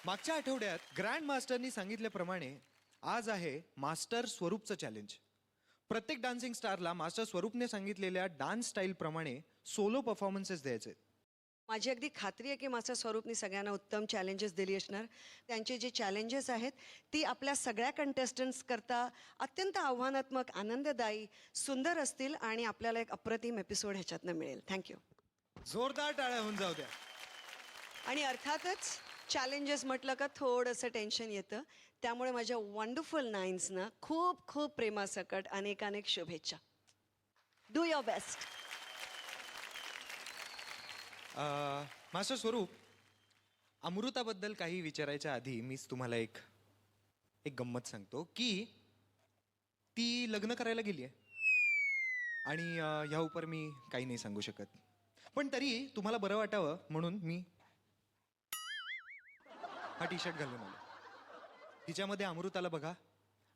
मागच्या आठवड्यात ग्रँड मास्टरनी सांगितल्याप्रमाणे आज आहे मास्टर स्वरूपचं चॅलेंज. प्रत्येक डान्सिंग स्टारला मास्टर स्वरूपने सांगितलेल्या डान्स स्टाईलप्रमाणे सोलो परफॉर्मन्सेस द्यायचे. माझी अगदी खात्री आहे की मास्टर स्वरूपनी सगळ्यांना उत्तम चॅलेंजेस दिली असणार. त्यांचे जे चॅलेंजेस आहेत ती आपल्या सगळ्या कंटेस्टंट्स करता अत्यंत आव्हानात्मक, आनंददायी, सुंदर असतील आणि आपल्याला एक अप्रतिम एपिसोड ह्याच्यातनं मिळेल. थँक्यू. जोरदार टाळ्या होऊन जाऊ द्या. आणि अर्थातच चॅलेंजेस म्हटलं का थोडंसं टेन्शन येतं. त्यामुळे माझ्या वंडरफुल नाईन्सना खूप खूप प्रेमासकट अनेक अनेक शुभेच्छा. Do your best. मास्टर स्वरूप, अमृताबद्दल काही विचारायच्या आधी मीच तुम्हाला एक एक गंमत सांगतो की ती लग्न करायला गेली आहे आणि ह्या उपर मी काही नाही सांगू शकत. पण तरी तुम्हाला बरं वाटावं म्हणून मी हा टी शर्ट घालून आलो. तिच्यामध्ये अमृताला बघा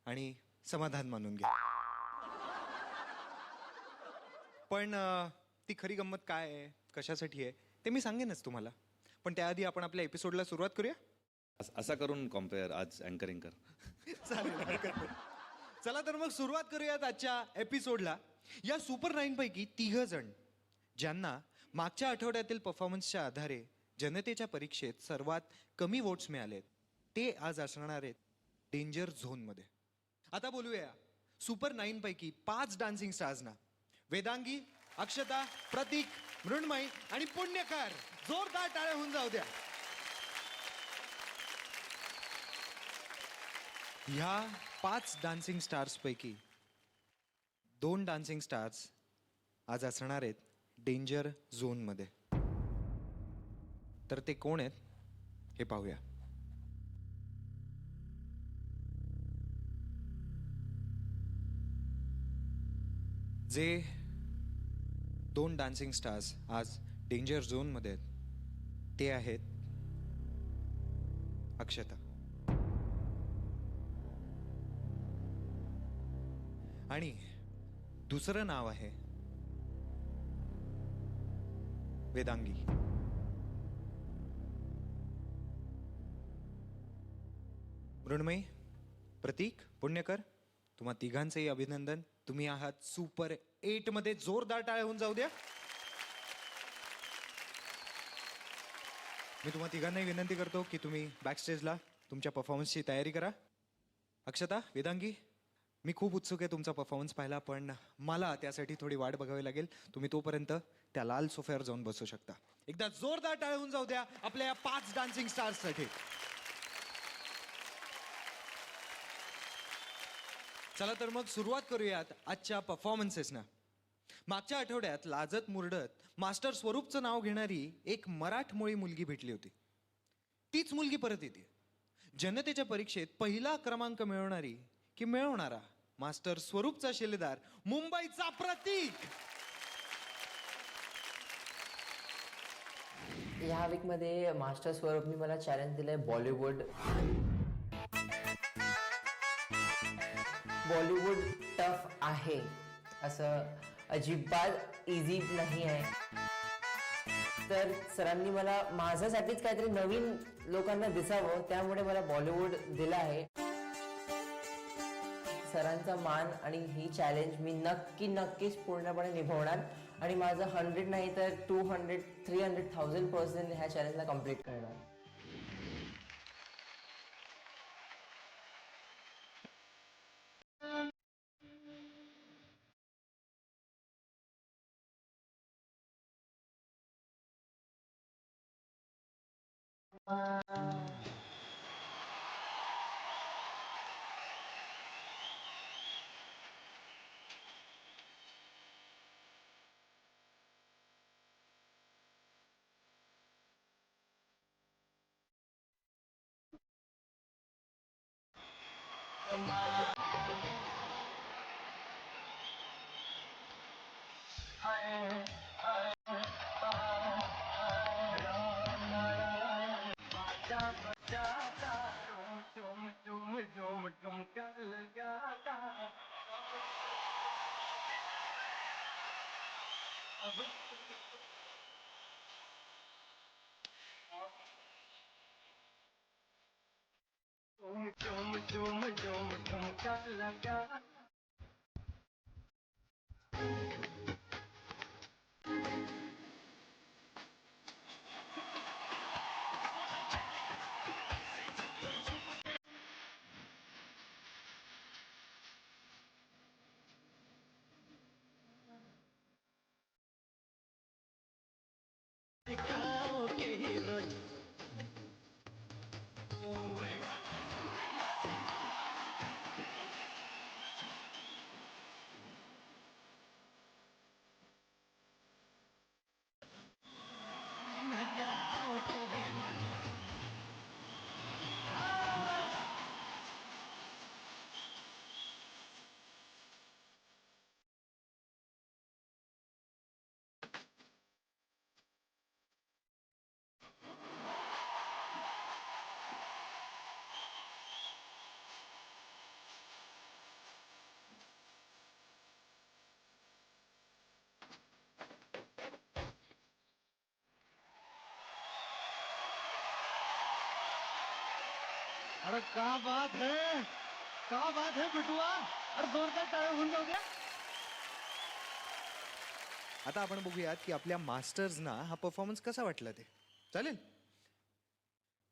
आणि समाधान मानून घ्या. पण ती खरी गंमत काय आहे, कशासाठी आहे ते मी सांगेनच तुम्हाला. पण त्याआधी आपण आपल्या एपिसोडला सुरुवात करूया. असा करून कॉम्पेअर आज अँकरिंग कर. चालेल, हरकत नाही. चला तर मग सुरुवात करूयात आजच्या एपिसोडला. या सुपर 9 पैकी 3 जण ज्यांना मागच्या आठवड्यातील परफॉर्मन्सच्या आधारे जनतेच्या परीक्षेत सर्वात कमी वोट्स मिळालेत ते आज असणार आहेत डेंजर झोनमध्ये. आता बोलूया सुपर 9 पैकी 5 डान्सिंग स्टार्सना. वेदांगी, अक्षता, प्रतीक, मृण्मयी आणि पुण्यकर. जोरदार टाळ्या होऊन जाऊ द्या. ह्या 5 डान्सिंग स्टार्स पैकी 2 डान्सिंग स्टार्स आज असणार आहेत डेंजर झोनमध्ये. तर ते कोण आहेत हे पाहूया. जे 2 डान्सिंग स्टार्स आज डेंजर झोनमध्ये आहेत ते आहेत अक्षता आणि दुसरं नाव आहे वेदांगी. मृण्मयी, प्रतीक, पुण्यकर, तुम्हा तिघांचेही अभिनंदन. तुम्ही आहात सुपर 8 मध्ये. जोरदार टाळ्या होऊन जाऊ द्या. मी तुम्हा तिघांनाही विनंती करतो की तुम्ही बॅकस्टेजला तुमच्या परफॉर्मन्सची तयारी करा. अक्षता, वेदांगी, मी खूप उत्सुक आहे तुमचा परफॉर्मन्स पाहायला, पण मला त्यासाठी थोडी वाट बघावी लागेल. तुम्ही तोपर्यंत त्या लाल सोफ्यावर जाऊन बसू शकता. एकदा जोरदार टाळ्या होऊन जाऊ द्या आपल्या या 5 डान्सिंग स्टार्ससाठी. चला तर मग सुरुवात करूयात आजच्या परफॉर्मन्सेसना. मागच्या आठवड्यात लाजत मुरडत मास्टर स्वरूपचं नाव घेणारी एक मराठमोळी मुलगी भेटली होती. तीच मुलगी परत येते. जनतेच्या परीक्षेत पहिला क्रमांक मिळवणारी की मिळवणारा मास्टर स्वरूपचा शिलेदार, मुंबईचा प्रतीक. ह्या वीकमध्ये मास्टर स्वरूपनी मला चॅलेंज दिलंय बॉलिवूड टफ आहे, असं अजिबात इझी नाही आहे. तर सरांनी मला माझ्यासाठीच काहीतरी नवीन लोकांना दिसावं, त्यामुळे मला बॉलिवूड दिलं आहे. सरांचा मान आणि ही चॅलेंज मी नक्कीच पूर्णपणे निभवणार आणि माझं 100 नाही तर 200, 300,000% ह्या चॅलेंजला कम्प्लीट करणार. अरे का बात है बिटुआ, अरे जोरदार टाळ्या होऊन जाऊ द्या. आता आपण बघूयात की आपल्या मास्टर्सना हा परफॉर्मन्स कसा वाटला ते. चालेल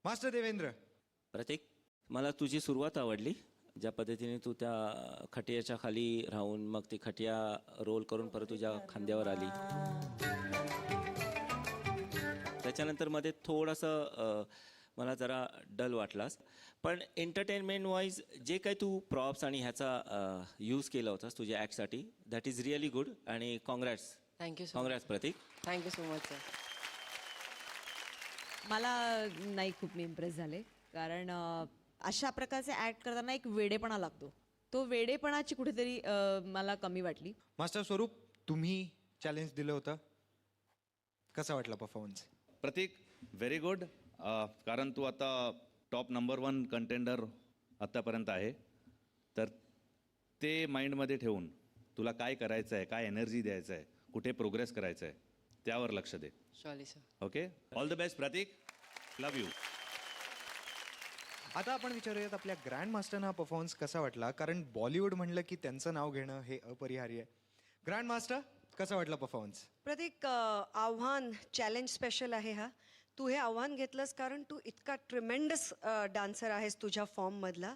मास्टर देवेंद्र. प्रतीक, मला तुझी सुरुवात आवडली. ज्या पद्धतीने तू त्या खटियाच्या खाली राहून मग ती खटिया रोल करून परत तुझ्या खांद्यावर आली. त्याच्यानंतर मध्ये थोडंसं मला जरा डल वाटलास. पण एंटरटेनमेंट वाईज जे काही तू प्रॉप्स आणि ह्याचा यूज केला होतास तुझ्या ॲक्टसाठी, दॅट इज रिअली गुड. आणि congrats. Thank you so congrats Pratik. Thank you so much sir. मला नाही खूप मी इम्प्रेस झाले, कारण अशा प्रकारचे ॲक्ट करताना एक वेडेपणा लागतो. तो वेडेपणाची कुठेतरी मला कमी वाटली. मास्टर स्वरूप, तुम्ही चॅलेंज दिलं होतं, कसा वाटला परफॉर्मन्स? प्रतीक, व्हेरी गुड. कारण तू आता टॉप नंबर 1 कंटेंडर आत्तापर्यंत आहे, तर ते माइंडमध्ये ठेवून तुला काय करायचं आहे, काय एनर्जी द्यायचं आहे, कुठे प्रोग्रेस करायचं आहे, त्यावर लक्ष दे. Sorry sir. Okay, all the best Pratik. Love you. आता आपण विचारूयात आपल्या ग्रँड मास्टरना हा परफॉर्मन्स कसा वाटला, कारण बॉलिवूड म्हणलं की त्यांचं नाव घेणं हे अपरिहार्य आहे. ग्रँड मास्टर, कसा वाटला परफॉर्मन्स? प्रतीक, आव्हान चॅलेंज स्पेशल आहे हा. तू हे आव्हान घेतलंस कारण तू इतका ट्रिमेंडस डान्सर आहेस तुझ्या फॉर्ममधला.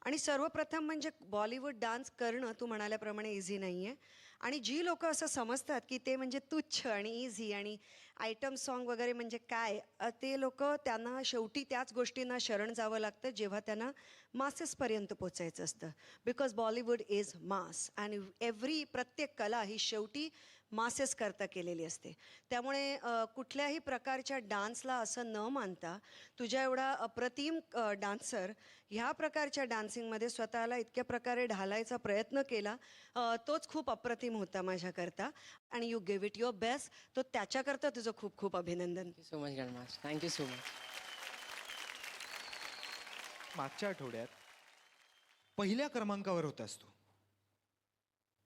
आणि सर्वप्रथम म्हणजे बॉलिवूड डान्स करणं तू म्हणाल्याप्रमाणे इझी नाही आहे. आणि जी लोक असं समजतात की ते म्हणजे तुच्छ आणि इझी आणि आयटम सॉन्ग वगैरे म्हणजे काय, ते लोक त्यांना शेवटी त्याच गोष्टींना शरण जावं लागतं जेव्हा त्यांना मासेसपर्यंत पोचायचं असतं. बिकॉज बॉलिवूड इज मास आणि प्रत्येक कला ही शेवटी मासेस करता केलेली असते. त्यामुळे कुठल्याही प्रकारच्या डान्सला असं न मानता तुझ्या एवढा अप्रतिम डान्सर ह्या प्रकारच्या डान्सिंगमध्ये स्वतःला इतक्या प्रकारे ढालायचा प्रयत्न केला, तोच खूप अप्रतिम होता माझ्याकरता. आणि you give it your best. तो त्याच्याकरता तुझं खूप खूप अभिनंदन. Thank you so much grandmaster. Thank you so much. मागच्या आठवड्यात पहिल्या क्रमांकावर होतास तू,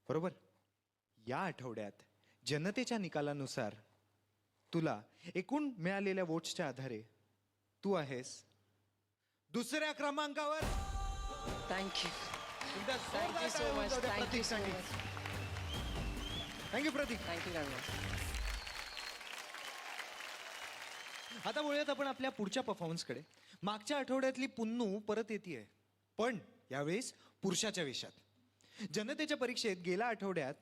बरोबर? या आठवड्यात जनतेच्या निकालानुसार तुला एकूण मिळालेल्या वोट्सच्या आधारे तू आहेस दुसऱ्या क्रमांकावर. Thank you. Thank you so much. Thank you so much. Thank you Pratik. Thank you grandmaster. आता बोलूयात आपण आपल्या पुढच्या परफॉर्मन्सकडे. मागच्या आठवड्यातली पुन्नू परत येते, पण यावेळेस पुरुषाच्या वेशात. जनतेच्या परीक्षेत गेल्या आठवड्यात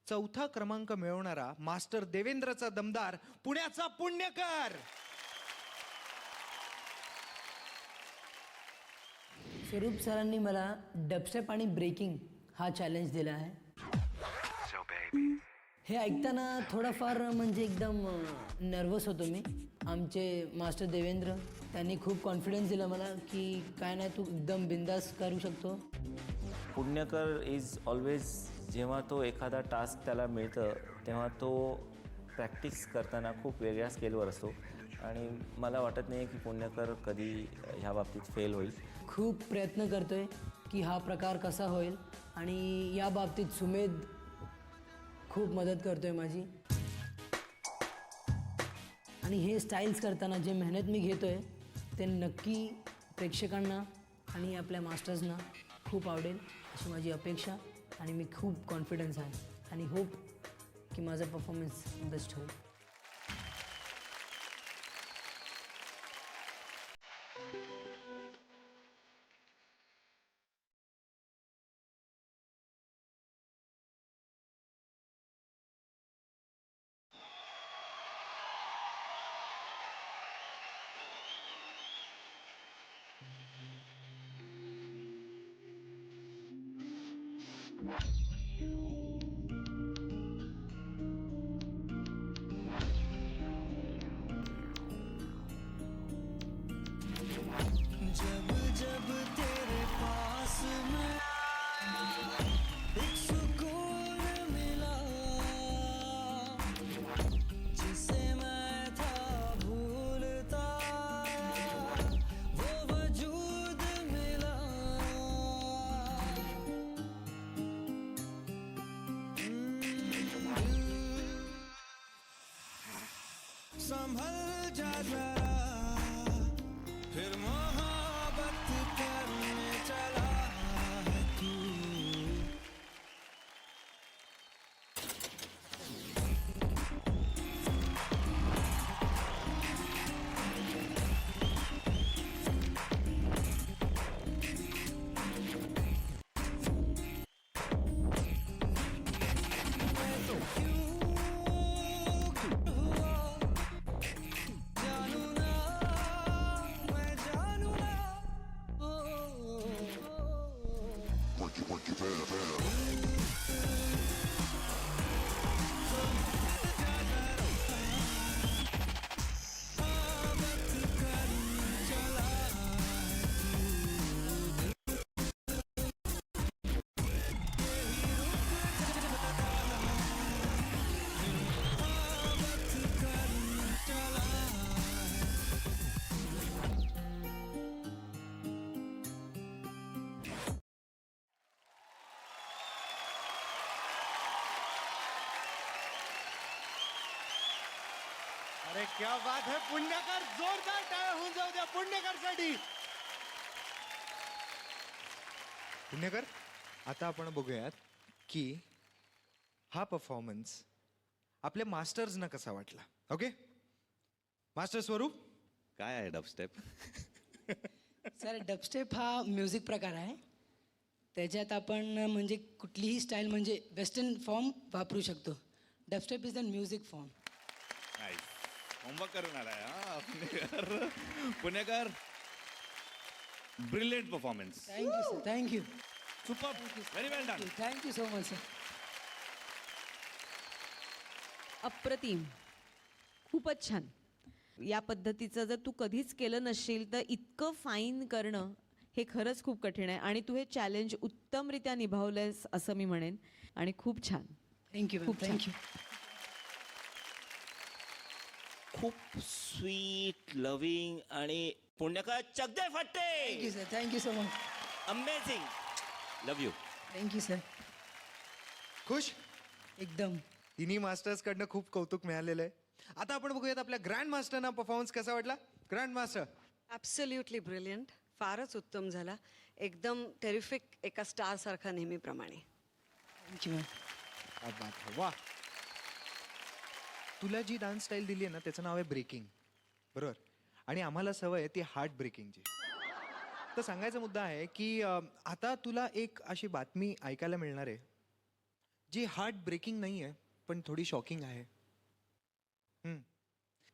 4था क्रमांक मिळवणारा मास्टर देवेंद्रचा दमदार पुण्याचा पुण्यकर. स्वरूप सरांनी मला डबस्टेप आणि ब्रेकिंग हा चॅलेंज दिला आहे. हे ऐकताना थोडाफार म्हणजे एकदम नर्वस होतो मी. आमचे मास्टर देवेंद्र त्यांनी खूप कॉन्फिडन्स दिला मला की काय नाही, तू एकदम बिंदास करू शकतो. पुण्यकर इज ऑलवेज, जेव्हा तो एखादा टास्क त्याला मिळतं तेव्हा तो प्रॅक्टिस करताना खूप वेगळ्या स्केलवर असतो. आणि मला वाटत नाही की पुण्यकर कधी ह्या बाबतीत फेल होईल. खूप प्रयत्न करतोय की हा प्रकार कसा होईल, आणि या बाबतीत सुमेध खूप मदत करतोय माझी. आणि हे स्टाईल्स करताना जे मेहनत मी घेतोय ते नक्की प्रेक्षकांना आणि आपल्या मास्टर्सना खूप आवडेल अशी माझी अपेक्षा आणि मी खूप कॉन्फिडन्स आहे आणि होप की माझा परफॉर्मन्स बेस्ट होईल. अरे क्या बात है पुण्यकर, जोरदार टाळ्या होऊन जाऊ द्या पुण्यकरसाठी. पुण्यकर, आता आपण बघूयात की हा परफॉर्मन्स आपल्या मास्टर्सना कसा वाटला. ओके मास्टर स्वरूप. काय आहे डबस्टेप? सर डबस्टेप हा म्युझिक प्रकार आहे. त्याच्यात आपण म्हणजे कुठलीही स्टाईल म्हणजे वेस्टर्न फॉर्म वापरू शकतो. Dubstep is a music form. Homework करून आलाय हा पुणेकर. पुणेकर, brilliant performance. Thank you sir, thank you, super, very well done. Thank you so much sir. अप्रतिम, खूपच छान. या पद्धतीचं जर तू कधीच केलं नसशील तर इतकं फाईन करणं हे खरंच खूप कठीण आहे आणि तू हे चॅलेंज उत्तमरित्या निभावलंयस असं मी म्हणेन आणि खूप छान. थँक्यू खूप छान. थँक्यू. खूप स्वीट लव्हिंग आणि पुण्यकर चकदे फट्टे. Thank you sir, thank you so much. Amazing. Love you. Thank you sir. खुश. एकदम. तिन्ही मास्टर्स कडनं खूप कौतुक मिळालेलं आहे. आता आपण बघूयात आपल्या ग्रँड मास्टरना परफॉर्मन्स कसा वाटला. Grand master. Absolutely brilliant. फारच उत्तम झाला. एकदम टेरिफिक, एका स्टार सारखा नेहमीप्रमाणे. Thank you ma'am. क्या बात है, वाह. तुला जी डान्स स्टाईल दिली आहे ना त्याचं नाव आहे ब्रेकिंग, बरोबर. आणि आम्हाला सवय आहे ती हार्ट ब्रेकिंगची. तर सांगायचा मुद्दा आहे की आता तुला एक अशी बातमी ऐकायला मिळणार आहे जी हार्ट ब्रेकिंग नाही आहे पण थोडी शॉकिंग आहे.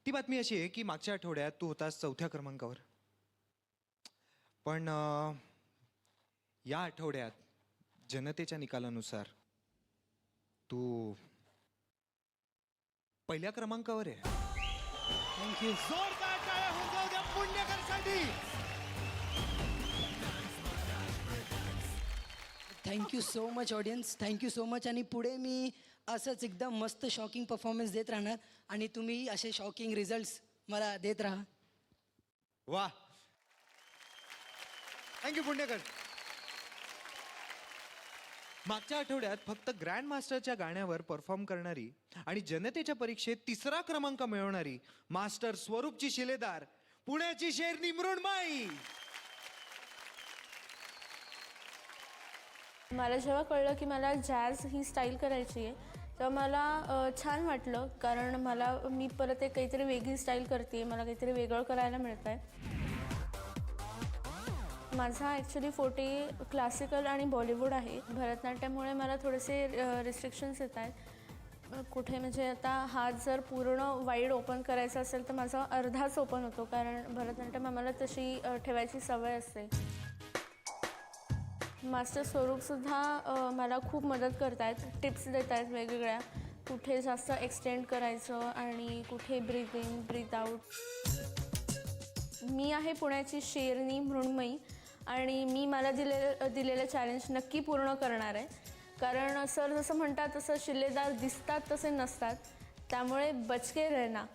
ती बातमी अशी आहे की मागच्या आठवड्यात तू होतास 4थ्या क्रमांकावर, पण या आठवड्यात जनतेच्या निकालानुसार तू 1ल्या क्रमांकावर आहे. थँक्यू. जोरदार टाळ्या होऊन जाऊ द्या पुण्यकरसाठी. Thank you so much audience, thank you so much. आणि पुढे मी असंच एकदम मस्त शॉकिंग परफॉर्मन्स देत राहणार आणि तुम्ही असे शॉकिंग रिझल्ट्स मला देत राहा. वा, थँक्यू पुण्यकर. मागच्या आठवड्यात फक्त ग्रँड मास्टरच्या गाण्यावर परफॉर्म करणारी आणि जनतेच्या परीक्षेत 3रा क्रमांक मिळवणारी मास्टर स्वरूपची शिलेदार पुण्याची शेरनी मृण्मयी. मला जेव्हा कळलं की मला जॅझ ही स्टाईल करायची आहे तेव्हा मला छान वाटलं, कारण मी परत एक काहीतरी वेगळी स्टाईल करते, मला काहीतरी वेगळं करायला मिळतं आहे. माझा ॲक्च्युली फोर्टे क्लासिकल आणि बॉलिवूड आहे. भरतनाट्यममुळे मला थोडेसे रिस्ट्रिक्शन्स येत आहेत. कुठे म्हणजे आता हात जर पूर्ण वाईड ओपन करायचा असेल तर माझा अर्धाच ओपन होतो, कारण भरतनाट्यम आम्हाला तशी ठेवायची सवय असते. मास्टर स्वरूपसुद्धा मला खूप मदत करत आहेत, टिप्स देत आहेत वेगवेगळ्या, कुठे जास्त एक्सटेंड करायचं आणि कुठे ब्रीथ इन ब्रीथ आऊट. मी आहे पुण्याची शेरनी मृण्मयी आणि मी मला दिलेलं चॅलेंज नक्की पूर्ण करणार आहे, कारण सर जसं म्हणतात तसं शिल्लेदार दिसतात तसे नसतात, त्यामुळे बचके रहना.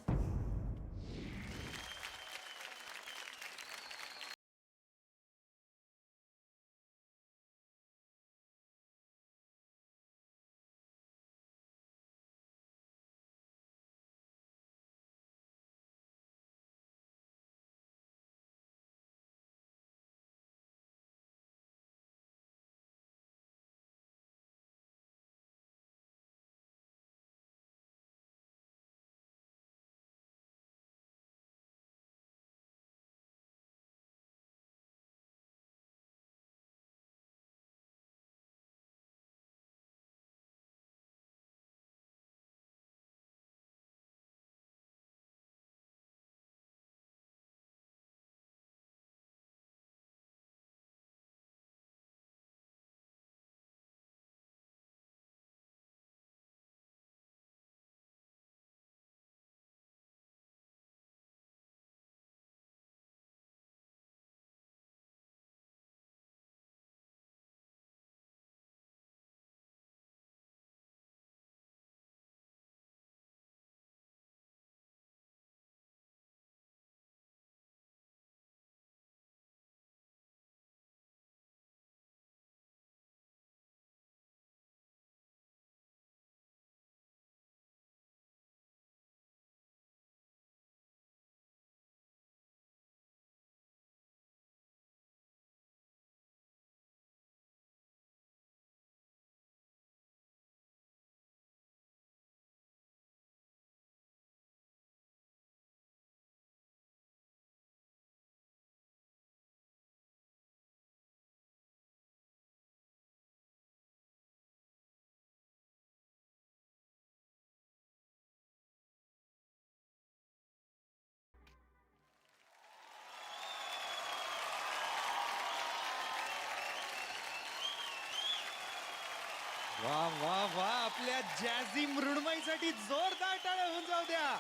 वा वा वा, आपल्या जॅझी मृण्मयीसाठी जोरदार टाळ्या होऊन जाऊ द्या.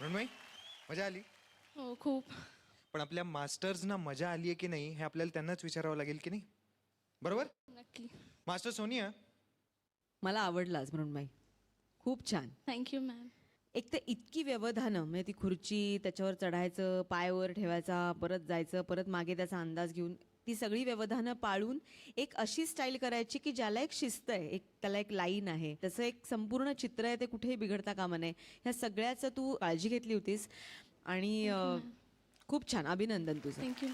मृण्मयी, मजा आली? हो, खूप. पण आपल्या मास्टर्सना मजा आली आहे की नाही हे आपल्याला त्यांनाच विचारावं लागेल की नाही, बरोबर? नक्की. मास्टर सोनिया, मला आवडलाच मृण्मयी, खूप छान. Thank you ma'am. एक तर इतकी व्यवधानं, म्हणजे ती खुर्ची, त्याच्यावर चढायचं, पाय वर ठेवायचा, परत जायचं, परत मागे त्याचा अंदाज घेऊन ती सगळी व्यवधानं पाळून एक अशी स्टाईल करायची की ज्याला एक शिस्त आहे, त्याला एक लाईन आहे, त्याचं एक संपूर्ण चित्र आहे, ते कुठेही बिघडता कामा नये. ह्या सगळ्याचं तू काळजी घेतली होतीस आणि खूप छान, अभिनंदन तुझं. थँक्यू.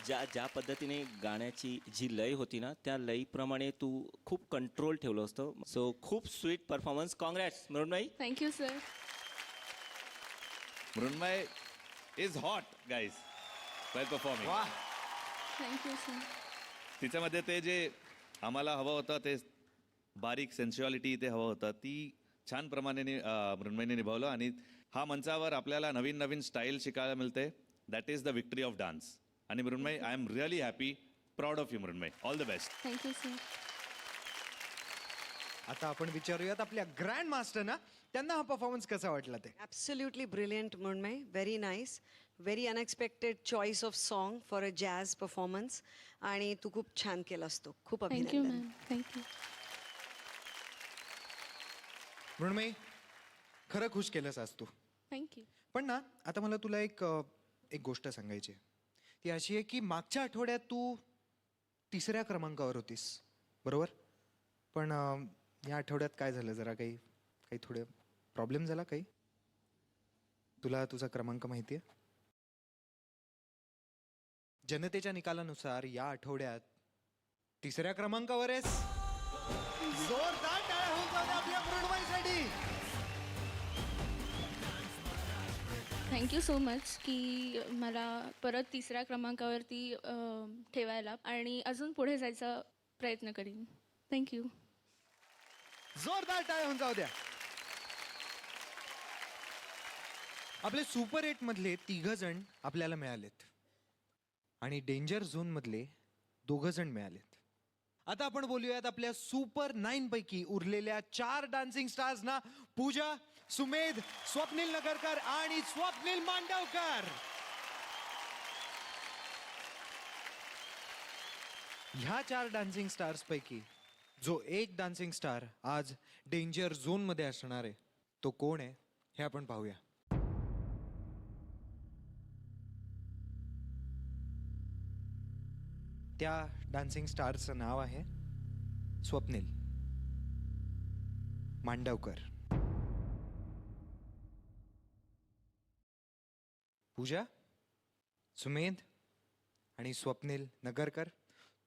ज्या पद्धतीने गाण्याची जी लय होती ना, त्या लयीप्रमाणे तू खूप कंट्रोल ठेवलं असतं. सो खूप sweet performance. Congrats Mrinmayi. Thank you sir. Mrinmay is hot guys, well performing. वा, थँक्यू सर. तिच्यामध्ये ते जे आम्हाला हवं होतं, ते बारीक सेन्शुअलिटी ते हवं होतं, ती छान प्रमाणे मृण्मयीने निभावलं. आणि हा मंचावर आपल्याला नवीन नवीन स्टाईल शिकायला मिळते. That is the victory of dance. आणि Mrunmayi, I am really happy, proud of you Mrunmayi. All the best. Thank you sir. आता आपण विचारूयात आपल्या ग्रँड मास्टरना, त्यांना हा परफॉर्मन्स कसा वाटला ते. Absolutely brilliant Mrinmayi, very nice, very unexpected choice of song for a jazz performance, आणि तू खूप छान केलास तो. खूप थँक्यू अभिनंदन. मॅम. थँक्यू. मृण्मयी, खरं खुश केलंस आज तू. थँक्यू. पण ना, आता मला तुला एक गोष्ट सांगायची आहे. ती अशी आहे की मागच्या आठवड्यात तू 3ऱ्या क्रमांकावर होतीस, बरोबर? पण या आठवड्यात काय झालं, जरा काही थोडे प्रॉब्लेम झाला काही? तुला तुझा क्रमांक माहिती आहे? जनतेच्या निकालानुसार या आठवड्यात तिसऱ्या क्रमांकावर आहेस. जोरदार टाळ्या होऊन जाऊ द्या आपल्या मृण्मयीसाठी. थँक्यू सो मच की मला परत तिसऱ्या क्रमांकावरती ठेवायला आणि अजून पुढे जायचा प्रयत्न करीन. थँक्यू. जोरदार टाळ्या होऊन जाऊ द्या. आपले सुपर 8 मधले 3 जण आपल्याला मिळालेत आणि डेंजर झोन मधले 2 जण मिळालेत. आता आपण बोलूयात आपल्या सुपर 9 पैकी उरलेल्या 4 डान्सिंग स्टार्स ना. पूजा, सुमेध, स्वप्नील नगरकर आणि स्वप्नील मांडवकर. ह्या 4 डान्सिंग स्टार्स पैकी जो एक डान्सिंग स्टार आज डेंजर झोन मध्ये असणार आहे तो कोण आहे हे आपण पाहूया. त्या डान्सिंग स्टारचं नाव आहे स्वप्नील मांडवकर. पूजा, सुमेध आणि स्वप्नील नगरकर,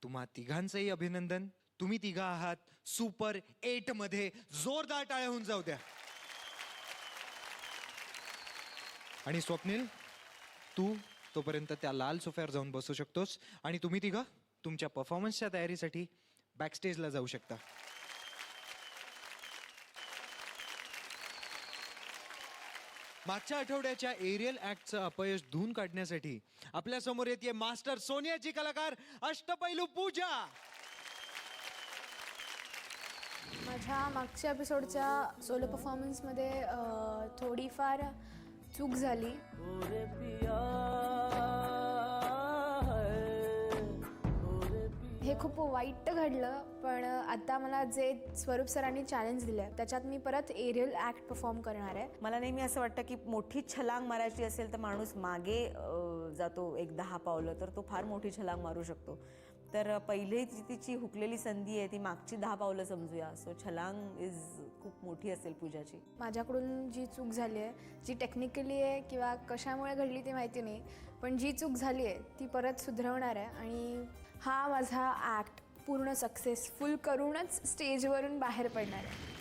तुम्हा तिघांचंही अभिनंदन. तुम्ही तिघा आहात सुपर 8 मध्ये. जोरदार टाळ्या होऊन जाऊ द्या. आणि स्वप्नील, तू तोपर्यंत त्या लाल सोफ्यावर जाऊन बसू शकतोस आणि तुम्ही तिघं तुमच्या परफॉर्मन्सच्या तयारीसाठी बॅकस्टेजला जाऊ शकता. मागच्या आठवड्याच्या एरियल ऍक्टचं अपयश धुवून काढण्यासाठी आपल्या समोर येते मास्टर सोनियाची कलाकार अष्टपैलू पूजा. माझ्या मागच्या एपिसोडच्या सोलो परफॉर्मन्समध्ये थोडीफार चूक झाली. हे खूप वाईट घडलं, पण आता मला जे स्वरूप सरांनी चॅलेंज दिलं त्याच्यात मी परत एरियल ॲक्ट परफॉर्म करणार आहे. मला नेहमी असं वाटतं की मोठी छलांग मारायची असेल तर माणूस मागे जातो 1-10 पावलं, तर तो फार मोठी छलांग मारू शकतो. तर पहिली तिची हुकलेली संधी आहे ती मागची 10 पावलं समजूया. सो छलांग खूप मोठी असेल पूजाची. माझ्याकडून जी चूक झाली आहे, जी टेक्निकली आहे किंवा कशामुळे घडली ते माहिती नाही, पण जी चूक झाली आहे ती परत सुधारवणार आहे आणि हा माझा ॲक्ट पूर्ण सक्सेसफुल करूनच स्टेजवरून बाहेर पडणार आहे.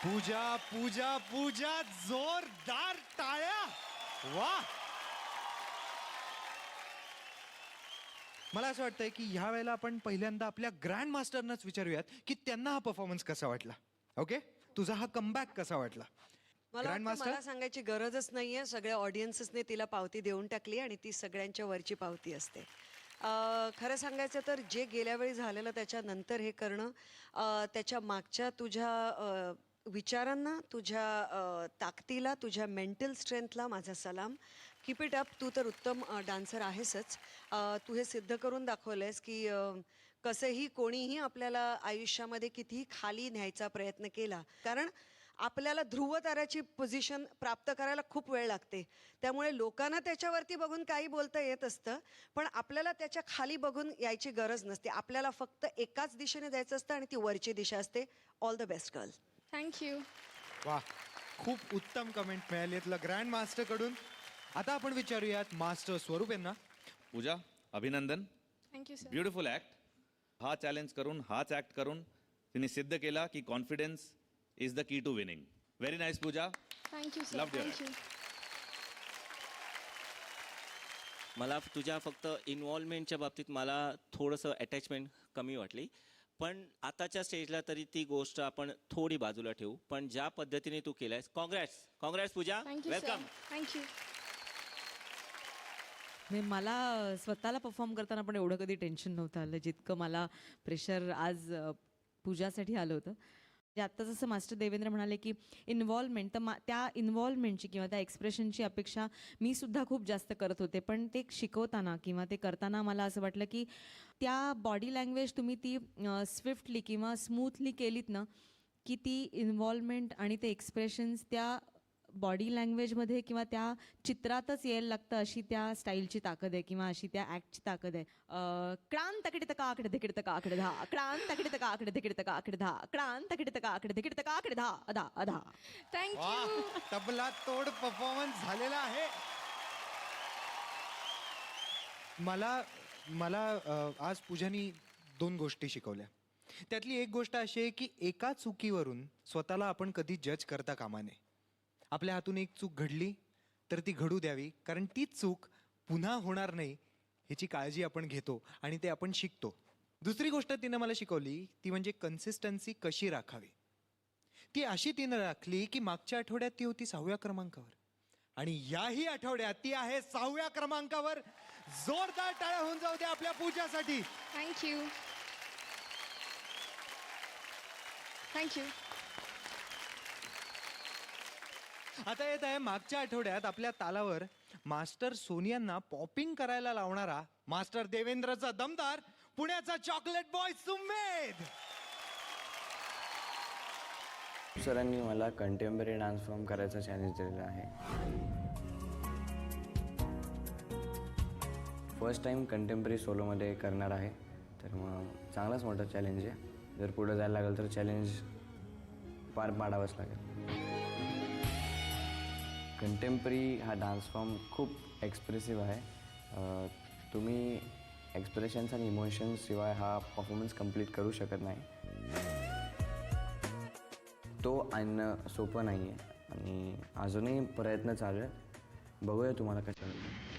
पूजा पूजा पूजा, जोरदार टाळ्या. वा, मला असं वाटतंय की ह्या वेळेला आपण पहिल्यांदा आपल्या ग्रँड मास्टरनाच विचारूयात की त्यांना हा परफॉर्मन्स कसा वाटला. ओके, तुझा हा कमबॅक कसा वाटला? मला ग्रँड वाटतं मास्टर मला सांगायची गरजच नाहीये, सगळ्या ऑडियन्सेसने तिला पावती देऊन टाकली आणि ती सगळ्यांच्या वरची पावती असते. खरं सांगायचं तर जे गेल्या वेळी झालेलं त्याच्यानंतर हे करणं, त्याच्या मागच्या तुझ्या विचारांना, तुझ्या ताकदीला, तुझ्या मेंटल स्ट्रेंथला माझा सलाम. Keep it up. तू तर उत्तम डान्सर आहेसच. तू हे सिद्ध करून दाखवलंयस की कसंही कोणीही आपल्याला आयुष्यामध्ये कितीही खाली न्यायचा प्रयत्न केला, कारण आपल्याला ध्रुव ताऱ्याची पोझिशन प्राप्त करायला खूप वेळ लागते. त्यामुळे लोकांना त्याच्यावरती बघून काही बोलता येत असतं, पण आपल्याला त्याच्या खाली बघून यायची गरज नसते. आपल्याला फक्त एकाच दिशेने जायचं असतं आणि ती वरची दिशा असते. All the best girl. Thank you. वा, खूप उत्तम कमेंट मिळाली आहेत ग्रँड मास्टर कडून. आता आपण विचारूयात मास्टर स्वरूप यांना. पूजा, अभिनंदन. Thank you sir. Beautiful act. हा चॅलेंज करून, हाच ॲक्ट करून तिने सिद्ध केला की confidence is the key to winning. Very nice Pooja. Thank you sir. Loved your thank you. मला तुझ्या फक्त इन्व्हॉल्वमेंटच्या बाबतीत मला थोडंसं अटॅचमेंट कमी वाटली, पण आताच्या स्टेजला तरी ती गोष्ट आपण थोडी बाजूला ठेवू. पण ज्या पद्धतीने तू केलंयस, congrats Pooja. Thank you sir. Welcome. Thank you. म्हणजे मला स्वतःला परफॉर्म करताना पण एवढं कधी टेन्शन नव्हतं आलं जितकं मला प्रेशर आज पूजासाठी आलं होतं. म्हणजे आत्ता जसं मास्टर देवेंद्र म्हणाले की इन्व्हॉल्वमेंट, तर त्या इन्व्हॉल्वमेंटची किंवा त्या एक्सप्रेशनची अपेक्षा मी सुद्धा खूप जास्त करत होते. पण ते शिकवताना किंवा ते करताना मला असं वाटलं की त्या बॉडी लँग्वेज तुम्ही ती स्विफ्टली किंवा स्मूथली केलीत ना, की ती इन्व्हॉल्वमेंट आणि ते एक्सप्रेशन्स त्या बॉडी लँग्वेजमध्ये किंवा त्या चित्रातच यायला लागतं, अशी त्या स्टाईलची ताकद आहे किंवा अशी त्या ॲक्टची ताकद आहे. क्रांत धिकिडत काकड धिकिडत काकड धा, क्रांत धिकिडत काकड धिकिडत काकड धा, क्रांत धिकिडत काकड धिकिडत काकड धा अधा अधा. थँक्यू. वा, तबला तोड परफॉर्मन्स झालेला आहे. मला आज पूजानी 2 गोष्टी शिकवल्या. त्यातली एक गोष्ट अशी आहे की एका चुकीवरून स्वतःला आपण कधी जज करता कामा नये. आपल्या हातून एक चूक घडली तर ती घडू द्यावी, कारण ती चूक पुन्हा होणार नाही ह्याची काळजी आपण घेतो आणि ते आपण शिकतो. दुसरी गोष्ट तिनं मला शिकवली ती म्हणजे कन्सिस्टन्सी कशी राखावी. ती अशी तिनं राखली की मागच्या आठवड्यात ती होती 6व्या क्रमांकावर आणि याही आठवड्यात ती आहे 6व्या क्रमांकावर. जोरदार टाळ्या होऊन जाऊ द्या आपल्या पूजासाठी. थँक्यू. थँक्यू. आता येत आहे मागच्या आठवड्यात आपल्या तालावर मास्टर सोनियांना पॉपिंग करायला लावणारा मास्टर देवेंद्रचा दमदार पुण्याचा चॉकलेट बॉय सुमेध. सरांनी मला कंटेम्पररी डान्स फॉर्म करायचा चॅलेंज दिलेला आहे. फर्स्ट टाइम कंटेम्पररी सोलोमध्ये करणार आहे, तर मग चांगलाच मोठा चॅलेंज आहे. जर पुढे जायला लागेल तर चॅलेंज पार पाडावंच लागेल. कंटेम्पररी हा डान्स फॉर्म खूप एक्सप्रेसिव्ह आहे. तुम्ही एक्सप्रेशन्स आणि इमोशन्स शिवाय हा परफॉर्मन्स कंप्लीट करू शकत नाही. तो आणणं सोपं नाही आहे आणि अजूनही प्रयत्न चालू आहे. बघूया तुम्हाला कसं होईल.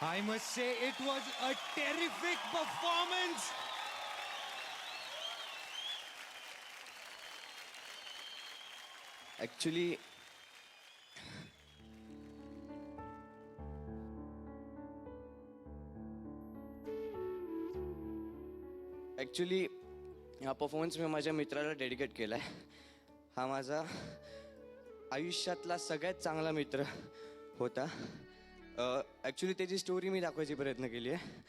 I must say it was a terrific performance. Actually हा परफॉर्मन्स मी माझ्या मित्राला डेडिकेट केला आहे. हा माझा आयुष्यातला सगळ्यात चांगला मित्र होता. ॲक्च्युली त्याची स्टोरी मी दाखवायची प्रयत्न केली आहे.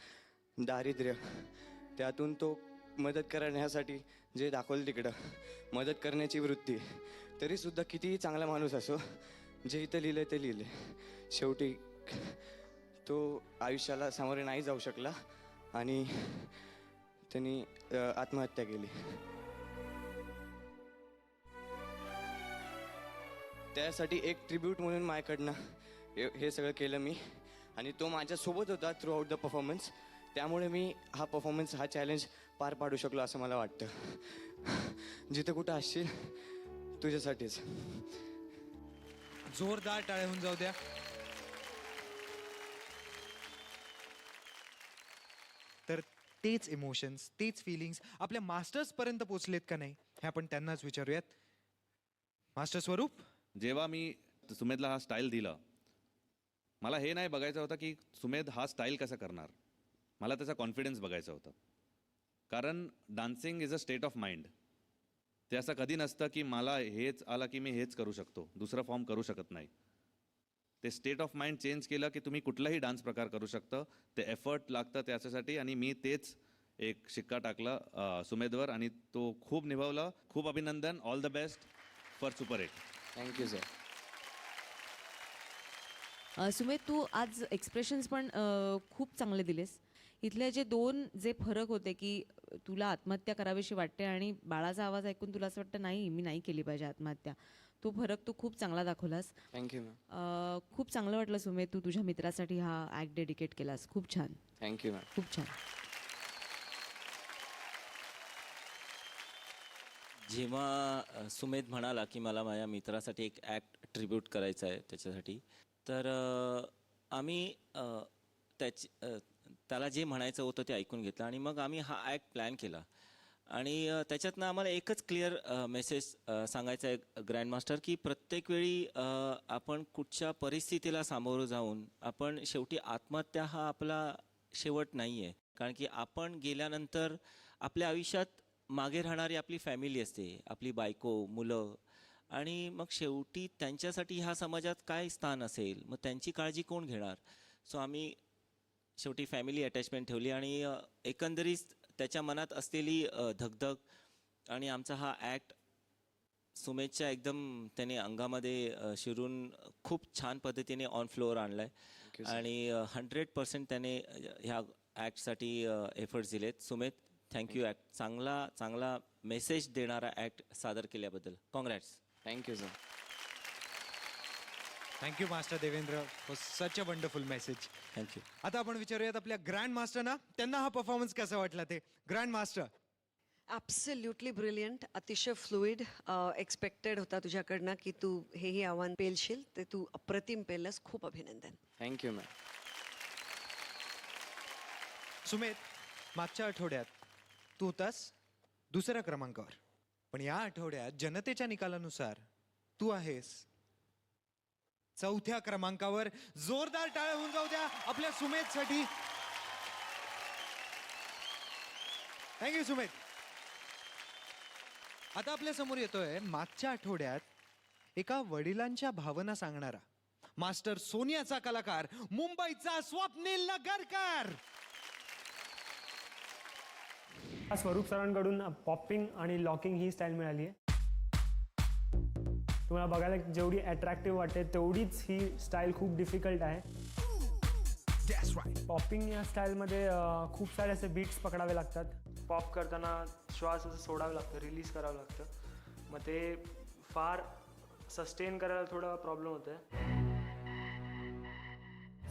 दारिद्र्य, त्यातून तो मदत करण्यासाठी जे दाखवलं तिकडं, मदत करण्याची वृत्ती, तरीसुद्धा कितीही चांगला माणूस असो, जे इथं लिहिलं ते लिहिले. शेवटी तो आयुष्याला सामोरे नाही जाऊ शकला आणि त्यांनी आत्महत्या केली. त्यासाठी एक ट्रिब्यूट म्हणून माझ्याकडनं हे सगळं केलं मी, आणि तो माझ्यासोबत होता थ्रू आउट द परफॉर्मन्स. त्यामुळे मी हा परफॉर्मन्स, हा चॅलेंज पार पाडू शकलो असं मला वाटतं. जिथं कुठं असशील तुझ्यासाठीच. जोरदार टाळ्या होऊन जाऊ द्या. तर तेच इमोशन्स, तेच फिलिंग्स आपल्या मास्टर्स पर्यंत पोहोचलेत का नाही हे आपण त्यांनाच विचारूयात. मास्टर स्वरूप, जेव्हा मी सुमेधला हा स्टाईल दिला, मला हे नाही बघायचं होतं की सुमेध हा स्टाईल कसा करणार, मला त्याचा कॉन्फिडन्स बघायचा होता. कारण dancing is a state of mind. ते असं कधी नसतं की मला हेच आलं की मी हेच करू शकतो, दुसरा फॉर्म करू शकत नाही. ते स्टेट ऑफ माइंड चेंज केलं की तुम्ही कुठलाही डान्स प्रकार करू शकता. ते एफर्ट लागतं त्याच्यासाठी, आणि मी तेच एक शिक्का टाकला सुमेधवर, आणि तो खूप निभावला. खूप अभिनंदन. All the best for super 8. Thank you sir. Sumedh, तू आज एक्सप्रेशन्स पण खूप चांगले दिलेस. इथले जे फरक होते की तुला आत्महत्या करावीशी वाटते आणि बाळाचा आवाज ऐकून तुला असं वाटतं नाही मी नाही केली पाहिजे आत्महत्या, तो फरक तू खूप चांगला दाखवलास. Thank you ma'am. खूप चांगलं वाटलं सुमेध, तू तुझ्या मित्रासाठी हा ॲक्ट डेडिकेट केलास. खूप छान, थँक्यू मॅम. खूप छान. जेव्हा सुमेध म्हणाला की मला माझ्या मित्रासाठी एक ॲक्ट ट्रिब्यूट करायचा आहे त्याच्यासाठी, तर आम्ही त्याला जे म्हणायचं होतं ते ऐकून घेतलं आणि मग आम्ही हा ॲक्ट प्लॅन केला. आणि त्याच्यातनं आम्हाला एकच क्लिअर मेसेज सांगायचा आहे ग्रँडमास्टर, की प्रत्येक वेळी आपण कुठच्या परिस्थितीला सामोरं जाऊन आपण शेवटी आत्महत्या हा आपला शेवट नाही आहे. कारण की आपण गेल्यानंतर आपल्या आयुष्यात मागे राहणारी आपली फॅमिली असते, आपली बायको, मुलं, आणि मग शेवटी त्यांच्यासाठी ह्या समाजात काय स्थान असेल, मग त्यांची काळजी कोण घेणार. सो आम्ही शेवटी फॅमिली अटॅचमेंट ठेवली आणि एकंदरीत त्याच्या मनात असलेली धगधग आणि आमचा हा ॲक्ट सुमेधच्या एकदम त्याने अंगामध्ये शिरून खूप छान पद्धतीने ऑन फ्लोअर आणला आहे आणि 100% त्याने ह्या ॲक्टसाठी एफर्ट्स दिलेत. सुमेध, थँक्यू. ॲक्ट चांगला मेसेज देणारा ॲक्ट सादर केल्याबद्दल congrats. Thank you sir. Thank you master Devendra for such a wonderful message. Thank you. आता आपण विचारूयात आपल्या ग्रँड मास्टरना, त्यांना हा परफॉर्मन्स कसा वाटला ते. Grand master. ॲब्सल्युटली ब्रिलियंट, अतिशय फ्लुइड. एक्सपेक्टेड होता तुझ्याकडनं की तू हेही आव्हान पेलशील, ते तू अप्रतिम पेललंस. खूप अभिनंदन. Thank you ma'am. सुमेध, मागच्या आठवड्यात तू होतास दुसऱ्या क्रमांकावर, पण या आठवड्यात जनतेच्या निकालानुसार तू आहेस चौथ्या क्रमांकावर. जोरदार टाळ्या होऊन जाऊ द्या आपल्या सुमेधसाठी. थँक्यू सुमेध. आता आपल्या समोर येतोय मागच्या आठवड्यात एका वडिलांच्या भावना सांगणारा मास्टर सोनियाचा कलाकार, मुंबईचा स्वप्नील नगरकर. स्वरूप सरांकडून पॉपिंग आणि लॉकिंग ही स्टाईल मिळाली आहे. तुम्हाला बघायला जेवढी अट्रॅक्टिव्ह वाटते तेवढीच ही स्टाईल खूप डिफिकल्ट आहे. पॉपिंग या स्टाईलमध्ये खूप सारे असे बीट्स पकडावे लागतात. पॉप करताना श्वास असं सोडावं लागतं, रिलीज करावं लागतं. मग ते फार सस्टेन करायला थोडा प्रॉब्लेम होतो आहे.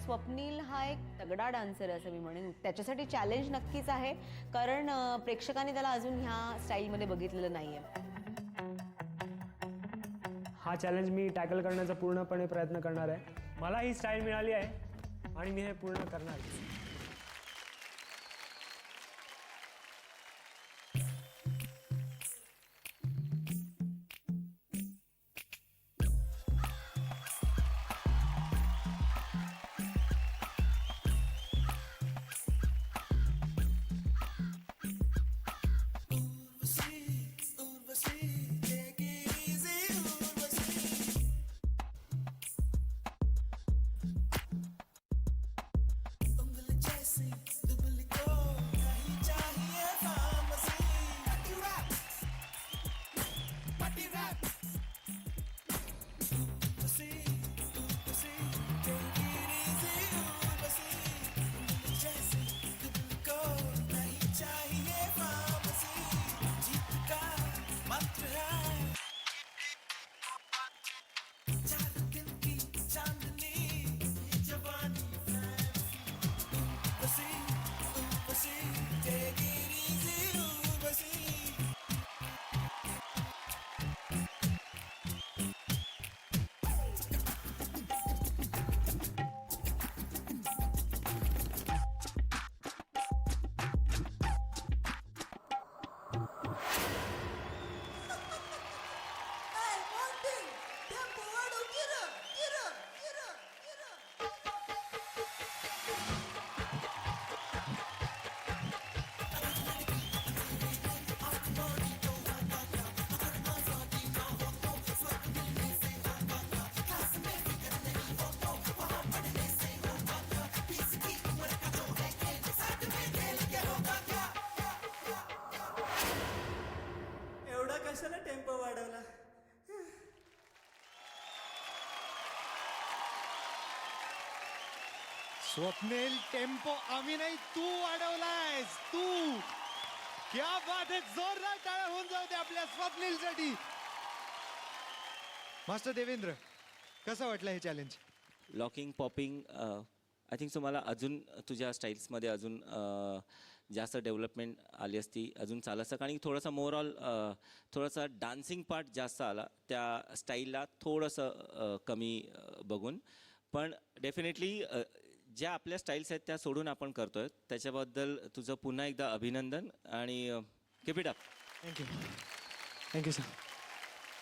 स्वप्नील हा एक तगडा डान्सर आहे असं मी म्हणेन. त्याच्यासाठी चॅलेंज नक्कीच आहे, कारण प्रेक्षकांनी त्याला अजून ह्या स्टाईलमध्ये बघितलेलं नाही आहे. हा चॅलेंज मी टॅकल करण्याचा पूर्णपणे प्रयत्न करणार आहे. मला ही स्टाईल मिळाली आहे आणि मी हे पूर्ण करणार. एवढा कशाला टेम्पो वाढवला? स्वप्नील, टेम्पो आम्ही नाही, तू वाढवलायस, तू. क्या बात आहे, जोरदार टाळ्या होऊन जाऊ दे आपल्या स्वप्नीलसाठी. मास्टर देवेंद्र, कसं वाटलं हे challenge? Locking popping I think so मला अजून तुझ्या स्टाईल्समध्ये अजून जास्त डेव्हलपमेंट आली असती, अजून चाललं असतं. कारण थोडंसं मोरऑल थोडासा डान्सिंग पार्ट जास्त आला त्या स्टाईलला, थोडंसं कमी बघून. पण डेफिनेटली ज्या आपल्या स्टाईल्स आहेत त्या सोडून आपण करतोय, त्याच्याबद्दल तुझं पुन्हा एकदा अभिनंदन आणि keep it up. Thank you. Thank you sir.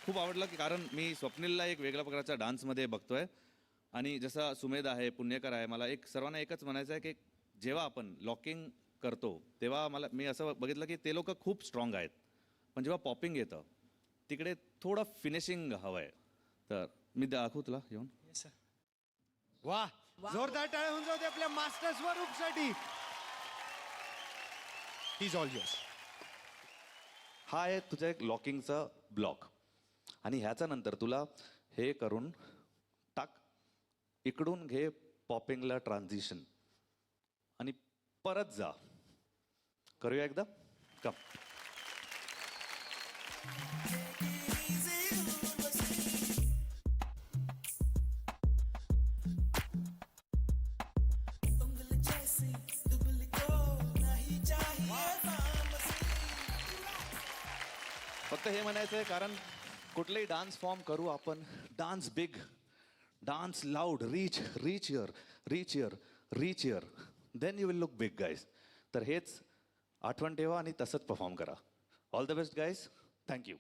खूप आवडलं की कारण मी स्वप्नीलला एक वेगळ्या प्रकारचा डान्समध्ये बघतोय. आणि जसा सुमेध आहे, पुण्यकर आहे, मला सर्वांना एकच म्हणायचं आहे की जेव्हा आपण लॉकिंग करतो तेव्हा मी असं बघितलं की ते लोक खूप स्ट्रॉंग आहेत, पण जेव्हा पॉपिंग येतं तिकडे थोडं फिनिशिंग हवं आहे. तर मी दाखवू तुला येऊन. वा, जोरदार टाळ्या होऊन जाऊ दे आपल्या मास्टर स्वरूपसाठी. Is all yours. हा आहे तुझा एक लॉकिंगचा ब्लॉक आणि ह्याच्या नंतर तुला हे करून टाक, इकडून घे पॉपिंगला ट्रान्झिशन आणि परत जा. करूया एकदा. कम. फक्त हे म्हणायचं आहे कारण कुठलेही डान्स फॉर्म करू आपण, dance big, dance loud, reach here, then you will look big guys. तर हेच आठवण ठेवा आणि तसंच परफॉर्म करा. All the best guys. Thank you.